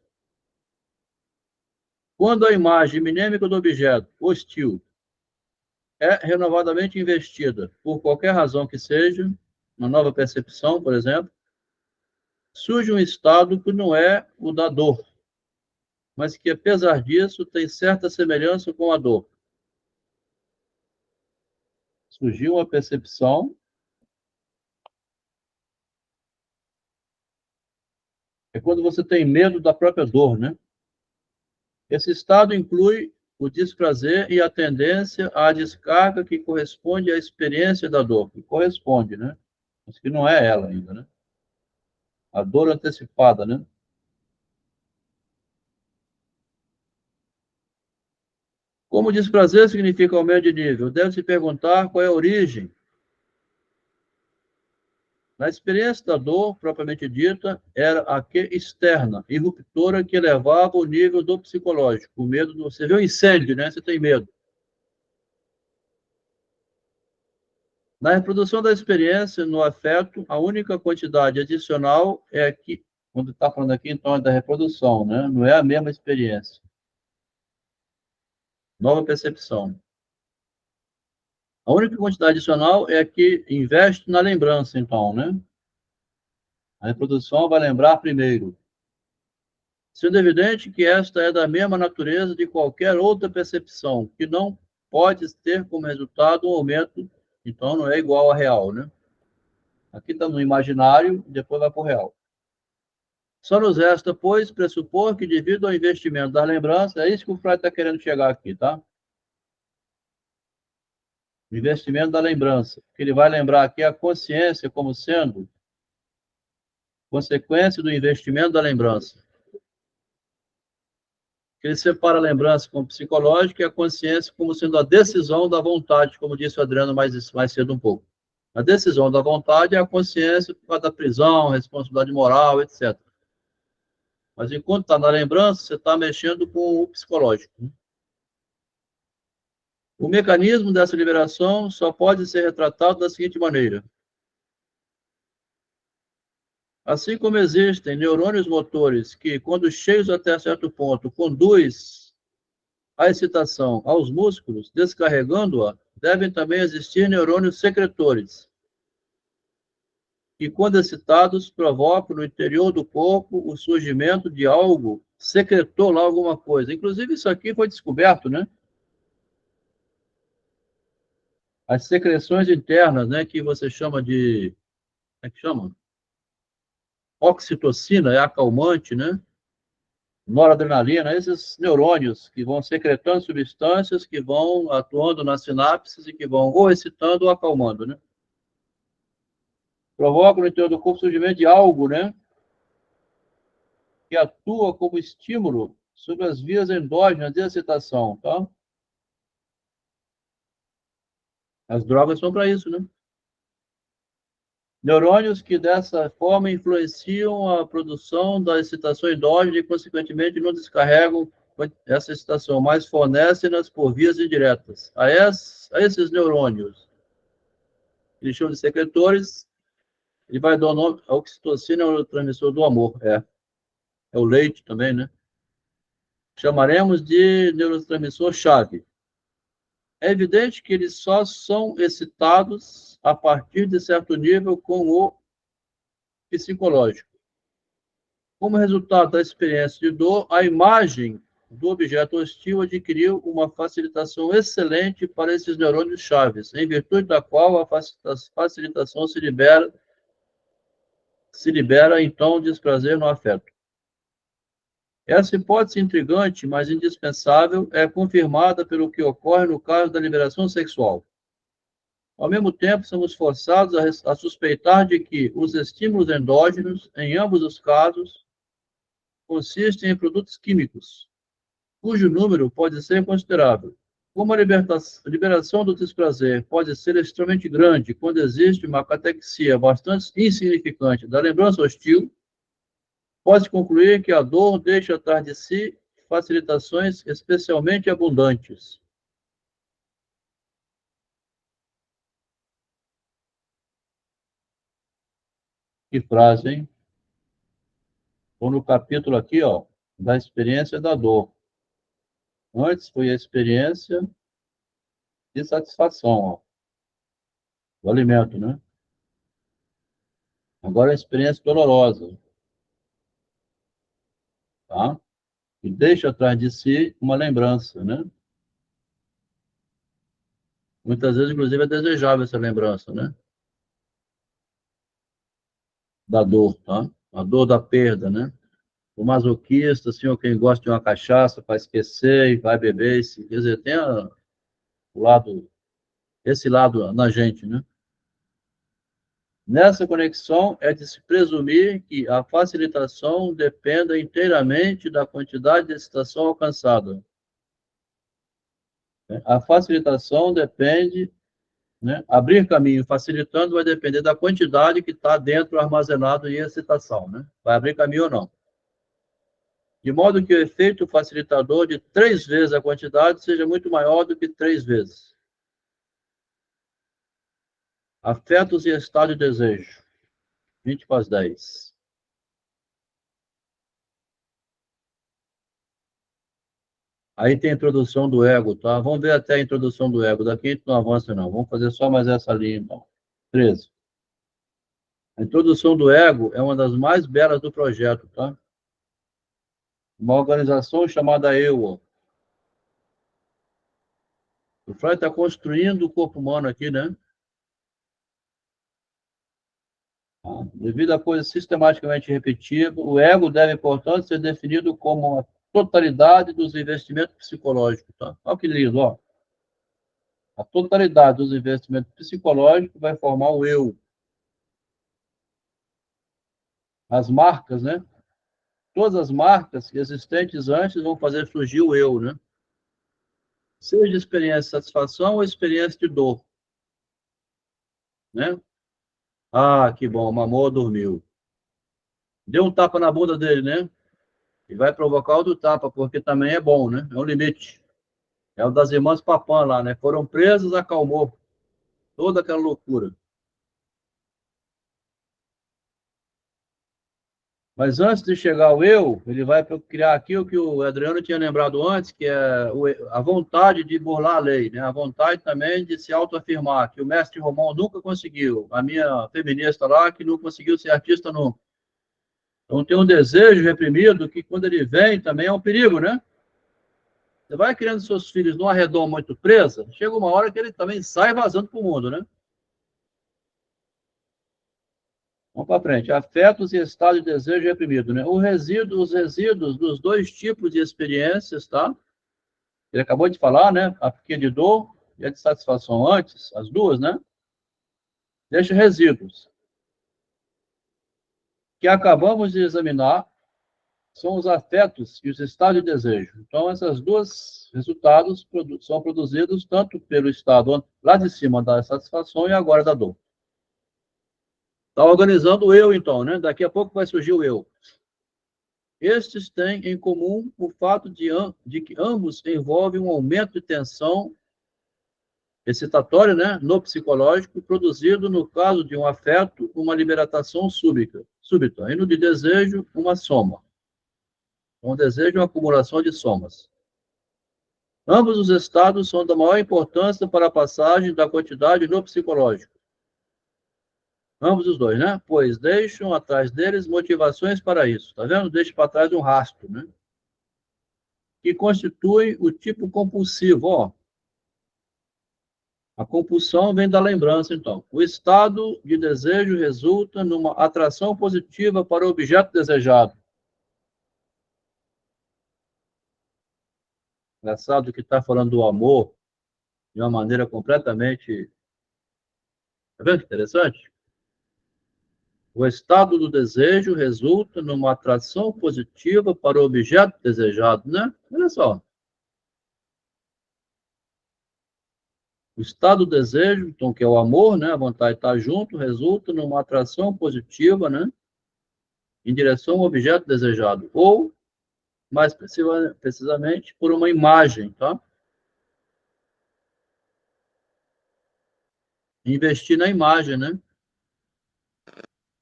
Quando a imagem minêmica do objeto hostil é renovadamente investida, por qualquer razão que seja, uma nova percepção, por exemplo, surge um estado que não é o da dor, mas que, apesar disso, tem certa semelhança com a dor. Surgiu uma percepção. É quando você tem medo da própria dor, né? Esse estado inclui o desprazer e a tendência à descarga que corresponde à experiência da dor, que corresponde, né? Mas que não é ela ainda, né? A dor antecipada, né? Como desprazer significa aumento de nível, deve-se perguntar qual é a origem. Na experiência da dor, propriamente dita, era a que externa e ruptura que elevava o nível do psicológico. O medo, você vê um incêndio, né? Você tem medo. Na reprodução da experiência, no afeto, a única quantidade adicional é que, quando está falando aqui, então, é da reprodução, né? Não é a mesma experiência. Nova percepção. A única quantidade adicional é a que investe na lembrança, então, né? A reprodução vai lembrar primeiro. Sendo evidente que esta é da mesma natureza de qualquer outra percepção, que não pode ter como resultado um aumento, então não é igual a real, né? Aqui está no imaginário e depois vai para o real. Só nos resta, pois, pressupor que, devido ao investimento da lembrança, é isso que o Freud está querendo chegar aqui, tá? O investimento da lembrança. Que ele vai lembrar aqui a consciência como sendo consequência do investimento da lembrança. Ele separa a lembrança como psicológica e a consciência como sendo a decisão da vontade, como disse o Adriano mais cedo um pouco. A decisão da vontade é a consciência por causa da prisão, responsabilidade moral, etc. Mas enquanto está na lembrança, você está mexendo com o psicológico. O mecanismo dessa liberação só pode ser retratado da seguinte maneira. Assim como existem neurônios motores que, quando cheios até certo ponto, conduz a excitação aos músculos, descarregando-a, devem também existir neurônios secretores, que, quando excitados, provocam no interior do corpo o surgimento de algo, secretou lá alguma coisa. Inclusive, isso aqui foi descoberto, né? As secreções internas, né, que você chama de... Como é que chama? Oxitocina, é acalmante, né? Noradrenalina, esses neurônios que vão secretando substâncias que vão atuando nas sinapses e que vão ou excitando ou acalmando, né? Provoca no interior do corpo o surgimento de algo, né? Que atua como estímulo sobre as vias endógenas de excitação, tá? As drogas são para isso, né? Neurônios que, dessa forma, influenciam a produção da excitação endógena e, consequentemente, não descarregam essa excitação, mas fornecem-nas por vias indiretas. A esses neurônios, eles chamam de secretores, ele vai dar o nome, a oxitocina é o transmissor do amor, é o leite também, né? Chamaremos de neurotransmissor-chave. É evidente que eles só são excitados a partir de certo nível com o psicológico. Como resultado da experiência de dor, a imagem do objeto hostil adquiriu uma facilitação excelente para esses neurônios chaves, em virtude da qual a facilitação se libera então desprazer no afeto. Essa hipótese intrigante, mas indispensável, é confirmada pelo que ocorre no caso da liberação sexual. Ao mesmo tempo, somos forçados a suspeitar de que os estímulos endógenos, em ambos os casos, consistem em produtos químicos, cujo número pode ser considerável. Como a liberação do desprazer pode ser extremamente grande quando existe uma catexia bastante insignificante da lembrança hostil, Pode concluir que a dor deixa atrás de si facilitações especialmente abundantes. Que frase, hein? Estou no capítulo aqui, ó, da experiência da dor. Antes foi a experiência de satisfação, ó, do alimento, né? Agora é a experiência dolorosa, tá? E deixa atrás de si uma lembrança, né? Muitas vezes, inclusive, é desejável essa lembrança, né? Da dor, tá? A dor da perda, né? O masoquista, assim, ou quem gosta de uma cachaça para esquecer e vai beber, quer dizer, tem o lado, esse lado na gente, né? Nessa conexão, é de se presumir que a facilitação dependa inteiramente da quantidade de excitação alcançada. A facilitação depende, né? Abrir caminho facilitando vai depender da quantidade que está dentro armazenado em excitação, né? Vai abrir caminho ou não. De modo que o efeito facilitador de 3 vezes a quantidade seja muito maior do que 3 vezes. Afetos e estado de desejo. 20 para as 10. Aí tem a introdução do ego, tá? Vamos ver até a introdução do ego. Daqui a gente não avança, não. Vamos fazer só mais essa linha, então. 13. A introdução do ego é uma das mais belas do projeto, tá? Uma organização chamada Eu. O Freud está construindo o corpo humano aqui, né? Devido a coisa sistematicamente repetida, o ego deve, portanto, ser definido como a totalidade dos investimentos psicológicos. Tá? Olha que lindo, ó. A totalidade dos investimentos psicológicos vai formar o eu. As marcas, né? Todas as marcas existentes antes vão fazer surgir o eu, né? Seja experiência de satisfação ou experiência de dor. Né? Ah, que bom, mamou, dormiu. Deu um tapa na bunda dele, né? E vai provocar outro tapa, porque também é bom, né? É um limite. É o das irmãs Papã lá, né? Foram presos, acalmou. Toda aquela loucura. Mas antes de chegar ao eu, ele vai criar aqui o que o Adriano tinha lembrado antes, que é a vontade de burlar a lei, né? A vontade também de se autoafirmar, que o mestre Romão nunca conseguiu. A minha feminista lá, que não conseguiu ser artista nunca. Então tem um desejo reprimido que quando ele vem também é um perigo, né? Você vai criando seus filhos numa redoma muito presa, chega uma hora que ele também sai vazando para o mundo, né? Vamos para frente. Afetos e estado de desejo reprimido, né? Os resíduos dos 2 tipos de experiências, tá? Ele acabou de falar, né? A pequena de dor e a de satisfação antes, as duas, né? Deixa resíduos. Que acabamos de examinar são os afetos e os estados de desejo. Então, esses dois resultados são produzidos tanto pelo estado lá de cima da satisfação e agora da dor. Está organizando o eu, então, né? Daqui a pouco vai surgir o eu. Estes têm em comum o fato de que ambos envolvem um aumento de tensão excitatória, né, no psicológico, produzido, no caso de um afeto, uma libertação súbita, e no de desejo, uma soma. Um desejo é uma acumulação de somas. Ambos os estados são da maior importância para a passagem da quantidade no psicológico. Ambos os dois, né? Pois deixam atrás deles motivações para isso. Tá vendo? Deixa para trás um rastro, né? Que constitui o tipo compulsivo, ó. A compulsão vem da lembrança, então. O estado de desejo resulta numa atração positiva para o objeto desejado. Engraçado que está falando do amor de uma maneira completamente... Tá vendo que interessante? O estado do desejo resulta numa atração positiva para o objeto desejado, né? Olha só. O estado do desejo, então, que é o amor, né? A vontade de estar junto, resulta numa atração positiva, né? em direção ao objeto desejado, ou, mais precisamente, por uma imagem, tá? Investir na imagem, né?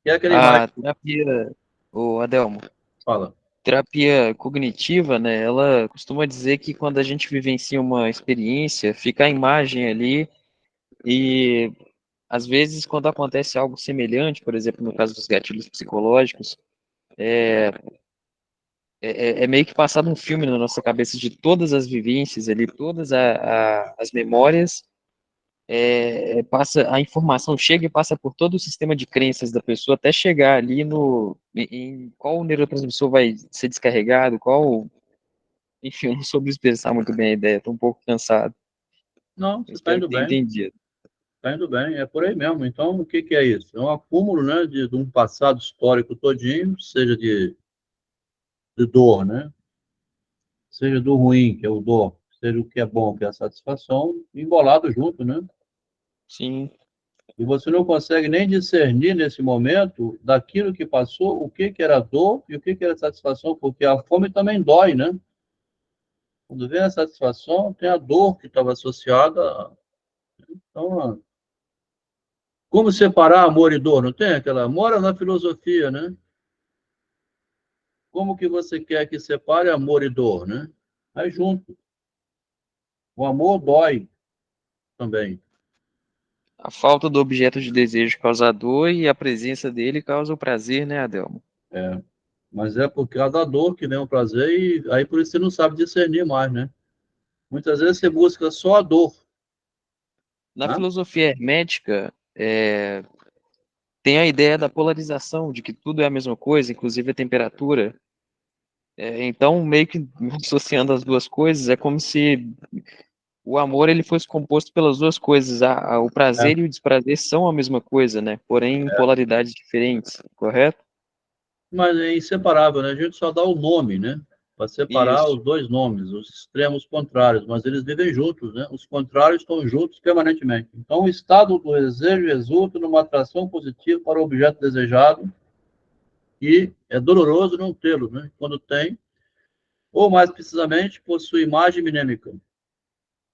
Que é aquela imagem. A terapia, o Adelmo, Fala. terapia cognitiva, né, ela costuma dizer que quando a gente vivencia uma experiência, fica a imagem ali e às vezes quando acontece algo semelhante, por exemplo, no caso dos gatilhos psicológicos, é meio que passado um filme na nossa cabeça de todas as vivências ali, todas as memórias, passa a informação chega e passa por todo o sistema de crenças da pessoa até chegar ali em qual neurotransmissor vai ser descarregado, enfim, eu não soube expressar muito bem a ideia, estou um pouco cansado. Não, você está Espero indo que tenha bem. entendido. Está indo bem, é por aí mesmo. Então, o que é isso? É um acúmulo, né, de um passado histórico todinho, seja de dor, né? Seja do ruim, que é o dor, seja o que é bom, que é a satisfação, embolado junto, né? Sim, E você não consegue nem discernir nesse momento daquilo que passou, o que era dor e o que era satisfação, porque a fome também dói, né? Quando vem a satisfação, tem a dor que estava associada. Então, como separar amor e dor? Não tem aquela? Mora na filosofia, né? Como que você quer que separe amor e dor, né? Aí junto. O amor dói também. a falta do objeto de desejo causa dor e a presença dele causa o prazer, né, Adelmo? É. Mas é por causa da dor que vem o prazer e aí por isso você não sabe discernir mais, né? Muitas vezes você busca só a dor, Na né? filosofia hermética, tem a ideia da polarização, de que tudo é a mesma coisa, inclusive a temperatura. Então, meio que associando as duas coisas, é como se o amor ele fosse composto pelas duas coisas. O É, prazer e o desprazer são a mesma coisa, né? Porém, em é. polaridades diferentes, correto? Mas é inseparável, né? A gente só dá o nome, né? Para separar Isso. os dois nomes, os extremos contrários, mas eles vivem juntos, né? Os contrários estão juntos permanentemente. Então, o estado do desejo resulta numa atração positiva para o objeto desejado e é doloroso não tê-lo, né? Quando tem, ou mais precisamente, possui imagem minêmica.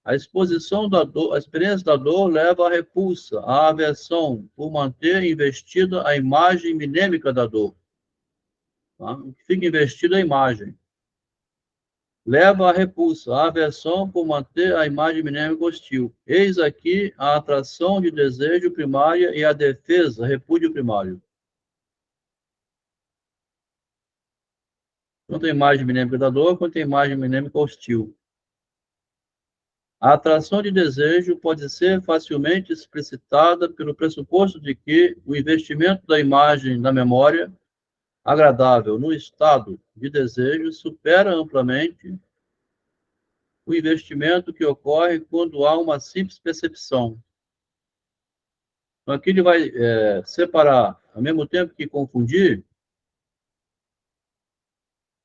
A exposição da dor, a experiência da dor leva à repulsa, à aversão, por manter investida a imagem minêmica da dor. Tá? Fica investida a imagem. Leva à repulsa, à aversão por manter a imagem minêmica hostil. Eis aqui a atração de desejo primária e a defesa, repúdio primário. Tanto a imagem minêmica da dor quanto a imagem minêmica hostil. A atração de desejo pode ser facilmente explicitada pelo pressuposto de que o investimento da imagem na memória agradável no estado de desejo supera amplamente o investimento que ocorre quando há uma simples percepção. Então, aqui ele vai separar, ao mesmo tempo que confundir,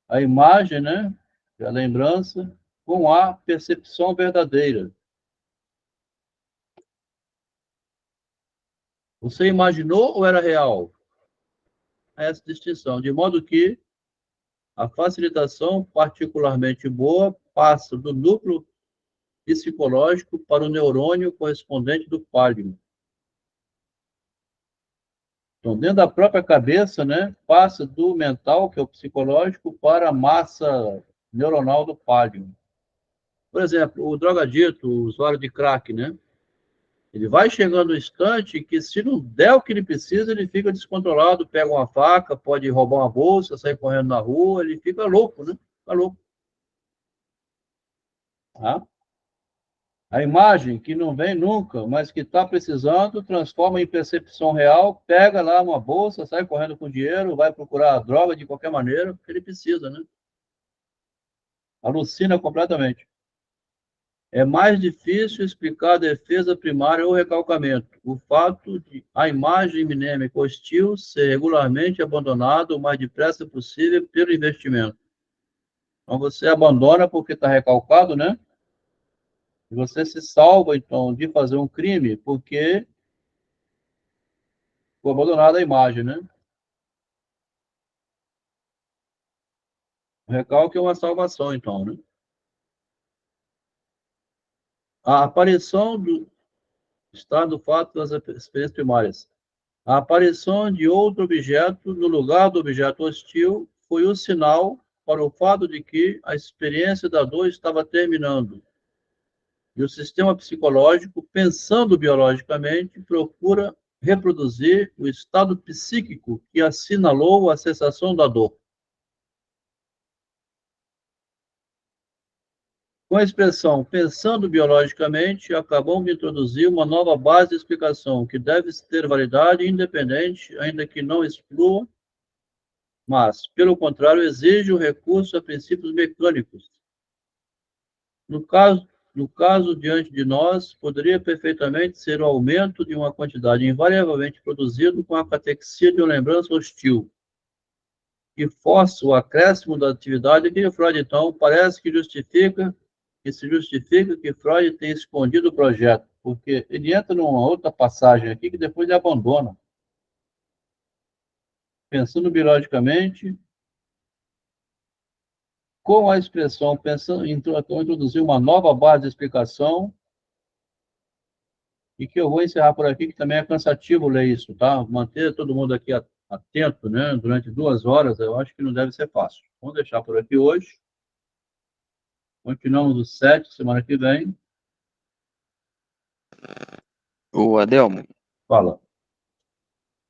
a imagem, né, a lembrança, com a percepção verdadeira. Você imaginou ou era real? Essa distinção, de modo que a facilitação particularmente boa passa do núcleo psicológico para o neurônio correspondente do pálio. Então, dentro da própria cabeça, né, passa do mental, que é o psicológico, para a massa neuronal do pálio. Por exemplo, o drogadito, o usuário de crack, né, ele vai chegando no instante que, se não der o que ele precisa, ele fica descontrolado, pega uma faca, pode roubar uma bolsa, sair correndo na rua, ele fica louco, né? Fica louco. Tá? A imagem que não vem nunca, mas que está precisando, transforma em percepção real, pega lá uma bolsa, sai correndo com dinheiro, vai procurar a droga de qualquer maneira, porque ele precisa, né? Alucina completamente. É mais difícil explicar a defesa primária ou recalcamento. O fato de a imagem minêmica hostil ser regularmente abandonada o mais depressa possível pelo investimento. Então, você abandona porque está recalcado, né? E você se salva, então, de fazer um crime porque foi abandonada a imagem, né? O recalque é uma salvação, então, né? A aparição do estado do fato das experiências primárias. A aparição de outro objeto no lugar do objeto hostil foi o sinal para o fato de que a experiência da dor estava terminando. E o sistema psicológico, pensando biologicamente, procura reproduzir o estado psíquico que assinalou a cessação da dor. Com a expressão pensando biologicamente, acabamos de introduzir uma nova base de explicação que deve ter validade independente, ainda que não exclua, mas, pelo contrário, exige o recurso a princípios mecânicos. No caso diante de nós, poderia perfeitamente ser o aumento de uma quantidade invariavelmente produzido com a catexia de uma lembrança hostil, que força o acréscimo da atividade que Freud, então, parece que se justifica que Freud tenha escondido o projeto, porque ele entra numa outra passagem aqui que depois ele abandona. Pensando biologicamente, com a expressão pensando em introduzir uma nova base de explicação, e que eu vou encerrar por aqui, que também é cansativo ler isso, tá? Manter todo mundo aqui atento, né, durante 2 horas, eu acho que não deve ser fácil. Vamos deixar por aqui hoje. Continuamos o 7, semana que vem. Ô, Adelmo, Fala.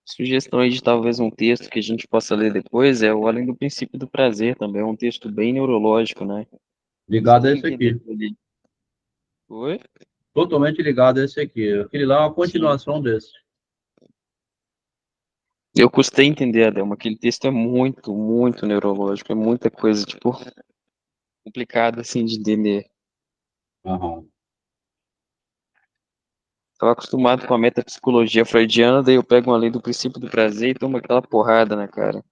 sugestão aí de talvez um texto que a gente possa ler depois é o Além do Princípio do Prazer também, é um texto bem neurológico, né? Ligado a Consegui esse aqui. entender ali. Oi? Totalmente ligado a esse aqui. Aquele lá é uma continuação desse. Eu custei entender, Adelmo, aquele texto é muito, muito neurológico, é muita coisa, tipo, complicada, assim, de entender. Aham. Estava acostumado com a metapsicologia freudiana, daí eu pego uma lei do princípio do prazer e tomo aquela porrada na cara.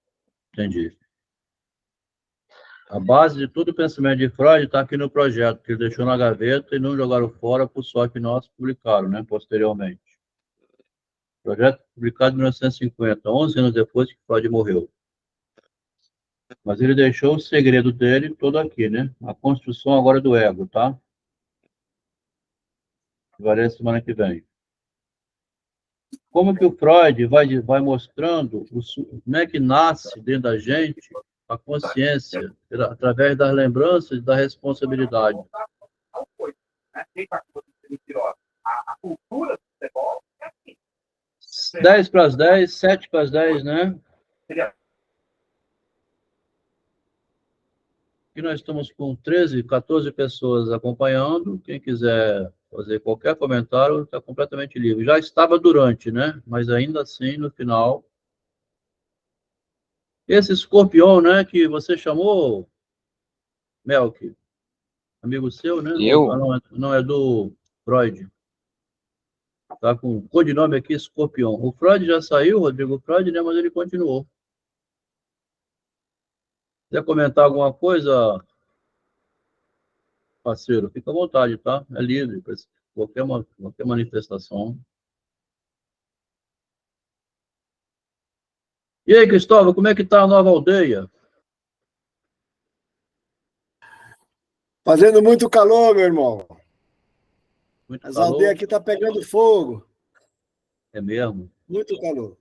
Entendi. A base de todo o pensamento de Freud está aqui no projeto, que ele deixou na gaveta e não jogaram fora, por sorte que nós publicaram, né, posteriormente. Projeto publicado em 1950, 11 anos depois que Freud morreu. Mas ele deixou o segredo dele todo aqui, né? A construção agora do ego, tá? Vai ler semana que vem. Como que o Freud vai mostrando como é que nasce dentro da gente a consciência, através das lembranças e da responsabilidade. 10 para as 10, 7 para as 10, né? E nós estamos com 13, 14 pessoas acompanhando. Quem quiser fazer qualquer comentário está completamente livre. Já estava durante, né? Mas ainda assim, no final. Esse escorpião, né, que você chamou, Melk, amigo seu, né? Eu? Não é do Freud. Tá com o codinome aqui, escorpião. O Freud já saiu, Rodrigo Freud, né? Mas ele continuou. Quer comentar alguma coisa, parceiro? Fica à vontade, tá? É livre, qualquer manifestação. E aí, Cristóvão, como é que tá a nova aldeia? Fazendo muito calor, meu irmão. Muito As calor? aldeias aqui estão pegando fogo. É mesmo? Muito calor.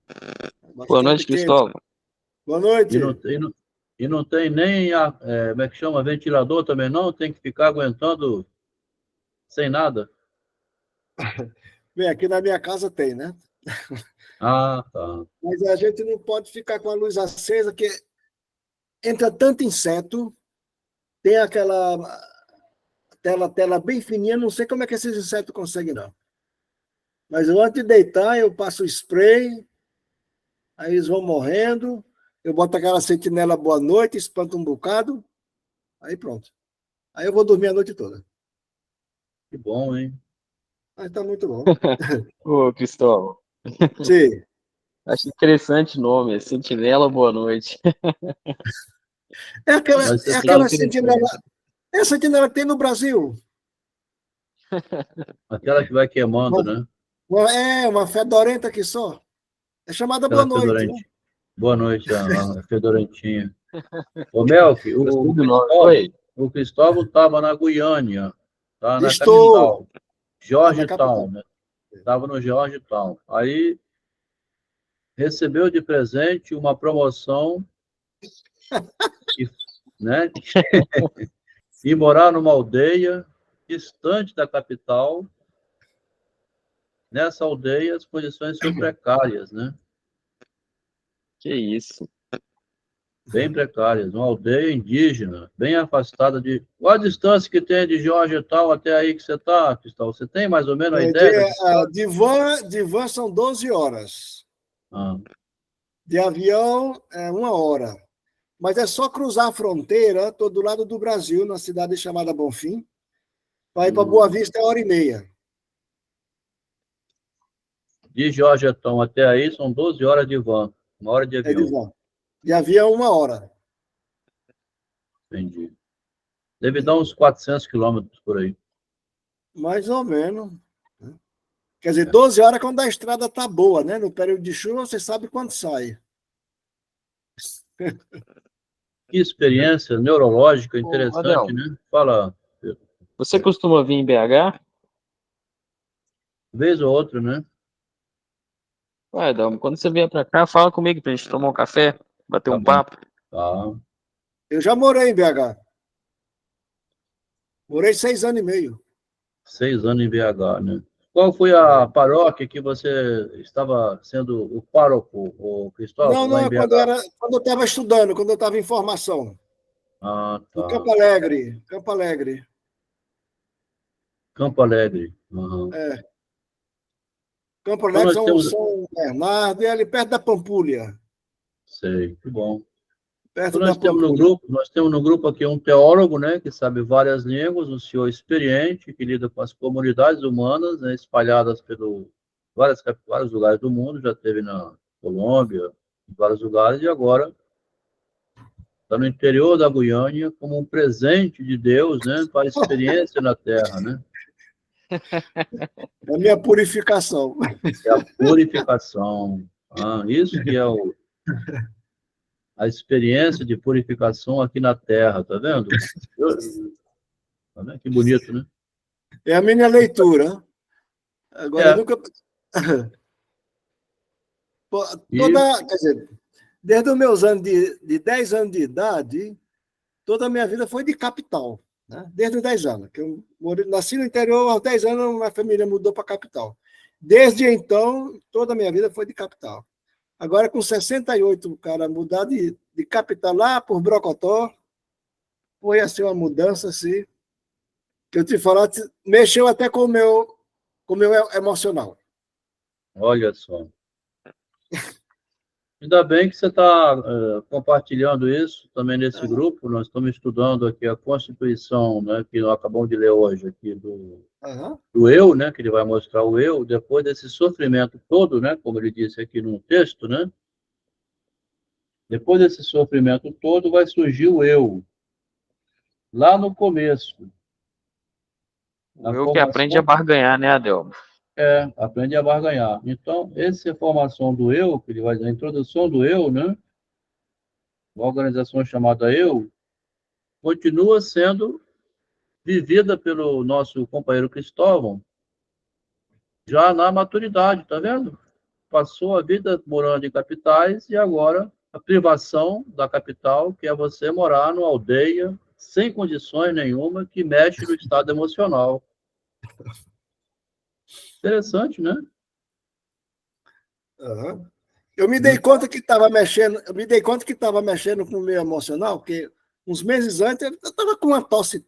Boa noite, Bastante quente. Cristóvão. Boa noite. E não tem nem, como é que chama, ventilador também não? Tem que ficar aguentando sem nada? Bem, aqui na minha casa tem, né? Ah, tá. Mas a gente não pode ficar com a luz acesa, que entra tanto inseto, tem aquela tela bem fininha, não sei como é que esses insetos conseguem, não. Mas eu, antes de deitar, eu passo o spray, aí eles vão morrendo, eu boto aquela sentinela boa noite, espanto um bocado, aí pronto. Aí eu vou dormir a noite toda. Que bom, hein? Mas tá muito bom. Ô, Cristóvão, Sim. acho interessante o nome, Sentinela Boa Noite. É aquela, Mas você é sabe aquela que sentinela. É a sentinela que tem no Brasil. aquela que vai queimando, né? Uma fedorenta aqui só. É chamada Boa Aquela Noite, né? fedorente. Boa noite, a fedorentinha. Ô, Melk, Gostei do nome. Oi. o Cristóvão estava na Guiânia, tá na Estou. capital, Na Georgetown, capital. né? Estava no Georgetown. Aí recebeu de presente uma promoção, e, né? E morar numa aldeia distante da capital. Nessa aldeia, as condições são precárias, né? Que isso. Bem precárias. Uma aldeia indígena, bem afastada de... Qual a distância que tem de Georgetown até aí que você está, Cristóvão? Você tem mais ou menos a ideia da distância? De van são 12 horas. Ah, De avião é 1 hora. Mas é só cruzar a fronteira, estou do lado do Brasil, na cidade chamada Bonfim. Para ir para Boa Vista é 1h30. de Georgetown até aí são 12 horas de van, 1 hora de É avião. de van. De avião, 1 hora. Entendi. Deve dar uns 400 quilômetros por aí. Mais ou menos. Quer dizer, 12 horas quando a estrada está boa, né? No período de chuva, você sabe quando sai. Que experiência neurológica Ô, interessante, Adel, né? Fala, você costuma vir em BH? vez ou outra, né? Ué, Adel, quando você vier pra cá, fala comigo pra gente tomar um café, bater Tá um bom. papo. Tá. Eu já morei em BH. Morei 6 anos e meio. 6 anos em BH, né? Qual foi a paróquia que você estava sendo o pároco, o Cristóvão, Não, lá em não, BH? quando eu estava estudando, quando eu estava em formação. Ah, Em tá. Campo Alegre. Campo Alegre. Campo Alegre. Aham. É. Campo Então Alegre, nós temos... São Bernardo, é ali perto da Pampulha. Sei, que bom. Perto Então da Pampulha. nós temos no grupo aqui um teólogo, né, que sabe várias línguas, um senhor experiente, que lida com as comunidades humanas, né, espalhadas pelo vários lugares do mundo, já esteve na Colômbia, em vários lugares, e agora está no interior da Guiânia como um presente de Deus, né, para a experiência na Terra, né? É a minha purificação. É a purificação. Ah, isso que é a experiência de purificação aqui na Terra, tá vendo? Tá vendo? Que bonito, né? É a minha leitura. Agora, eu É, nunca. Pô, e quer dizer, desde os meus anos de 10 anos de idade, toda a minha vida foi de capital. Né? Desde os 10 anos. Que eu nasci no interior, aos 10 anos, minha família mudou para a capital. Desde então, toda a minha vida foi de capital. Agora, com 68, cara, mudar de capital lá por Brocotó, foi assim uma mudança assim, que eu te falar, mexeu até com o meu emocional. olha só. Ainda bem que você está compartilhando isso também nesse grupo. Nós estamos estudando aqui a Constituição, né, que nós acabamos de ler hoje aqui do eu, né, que ele vai mostrar o eu, depois desse sofrimento todo, né, como ele disse aqui no texto, né, depois desse sofrimento todo vai surgir o eu, lá no começo. O eu que aprende a barganhar, né, Adel? Aprende a barganhar. Então, essa formação do eu, que ele vai dizer, a introdução do eu, né, uma organização chamada eu, continua sendo vivida pelo nosso companheiro Cristóvão, já na maturidade, tá vendo? Passou a vida morando em capitais e agora a privação da capital, que é você morar numa aldeia sem condições nenhuma, que mexe no estado emocional. Interessante, né? Uhum. Eu me dei conta que estava mexendo, com o meu emocional, porque uns meses antes eu estava com uma tosse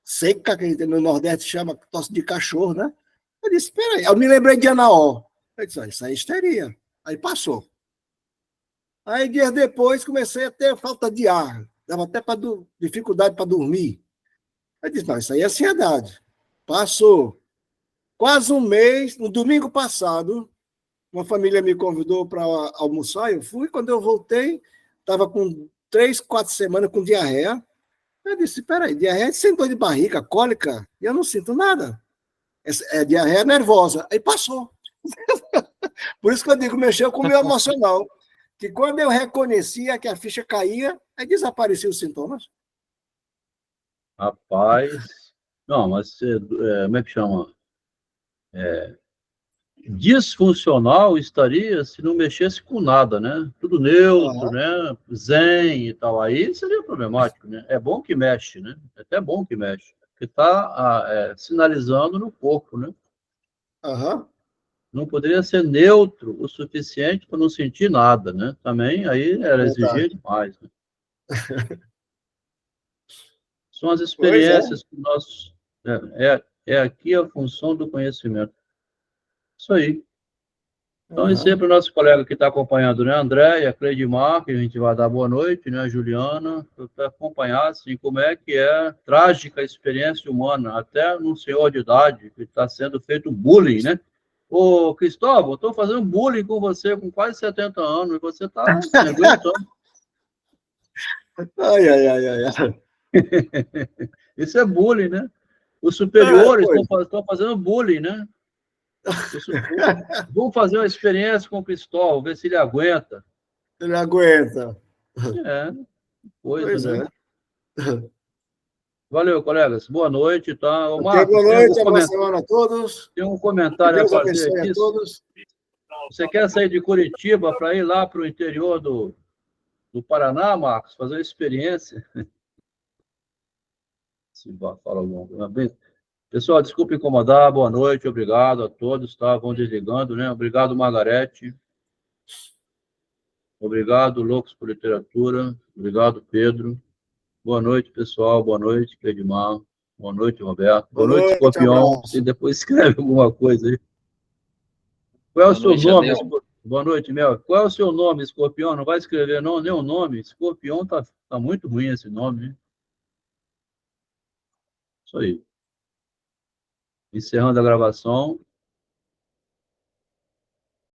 seca, que no Nordeste chama tosse de cachorro, né? Eu disse, espera aí. Eu me lembrei de Anaó. Eu disse, isso aí é histeria. Aí passou. Aí, dias depois, comecei a ter falta de ar. Dava até dificuldade para dormir. Eu disse, não, isso aí é ansiedade. Passou. Quase um mês, no domingo passado, uma família me convidou para almoçar, eu fui. Quando eu voltei, estava com 3, 4 semanas com diarreia. Eu disse, peraí, diarreia sem dor de barriga, cólica, e eu não sinto nada. É diarreia nervosa. Aí passou. Por isso que eu digo, mexeu com o meu emocional. Que quando eu reconhecia que a ficha caía, Aí desapareciam os sintomas. Rapaz, não, mas como é que chama? Disfuncional estaria se não mexesse com nada, né? Tudo neutro, né? Zen e tal. Aí seria problemático, né? É bom que mexe, né? É até bom que mexe, porque está sinalizando no corpo, né? Aham. Não poderia ser neutro o suficiente para não sentir nada, né? Também aí era exigir Verdade. demais, né? São as Pois é. experiências que nós... É aqui a função do conhecimento. Isso aí. Então, esse é Aham. para o nosso colega que está acompanhando, né? André e a Cleidmar, que a gente vai dar boa noite, né? Juliana, para acompanhar, assim, como é que é trágica a experiência humana, até num senhor de idade, que está sendo feito bullying, né? Ô, Cristóvão, estou fazendo bullying com você com quase 70 anos, e você está me aguentando. Ai, ai, ai, ai, ai. Isso é bullying, né? Os superiores Pois. estão fazendo bullying, né? Vamos fazer uma experiência com o Cristóvão, ver se ele aguenta. Ele aguenta. É, coisa, Pois né? é. Valeu, colegas. Boa noite, tá? Ô, Ok, Marcos, boa noite, boa semana a todos. tem um Que comentário a Deus fazer abençoe a aqui. todos. Você quer sair de Curitiba para ir lá para o interior do Paraná, Marcos, fazer uma experiência? Se fala alguma coisa. Pessoal, desculpe incomodar, boa noite, obrigado a todos, tá? Vão desligando, né? Obrigado, Margarete. Obrigado, Loucos por Literatura. Obrigado, Pedro. Boa noite, pessoal. Boa noite, Cleidmar. Boa noite, Roberto. Boa noite, Boa noite, Escorpião. Você abraço. depois escreve alguma coisa aí. Qual é o Boa seu noite, nome? Adel. Boa noite, Mel. Qual é o seu nome, Escorpião? Não vai escrever não, nem o nome. Escorpião tá muito ruim esse nome, hein? Isso aí. Encerrando a gravação.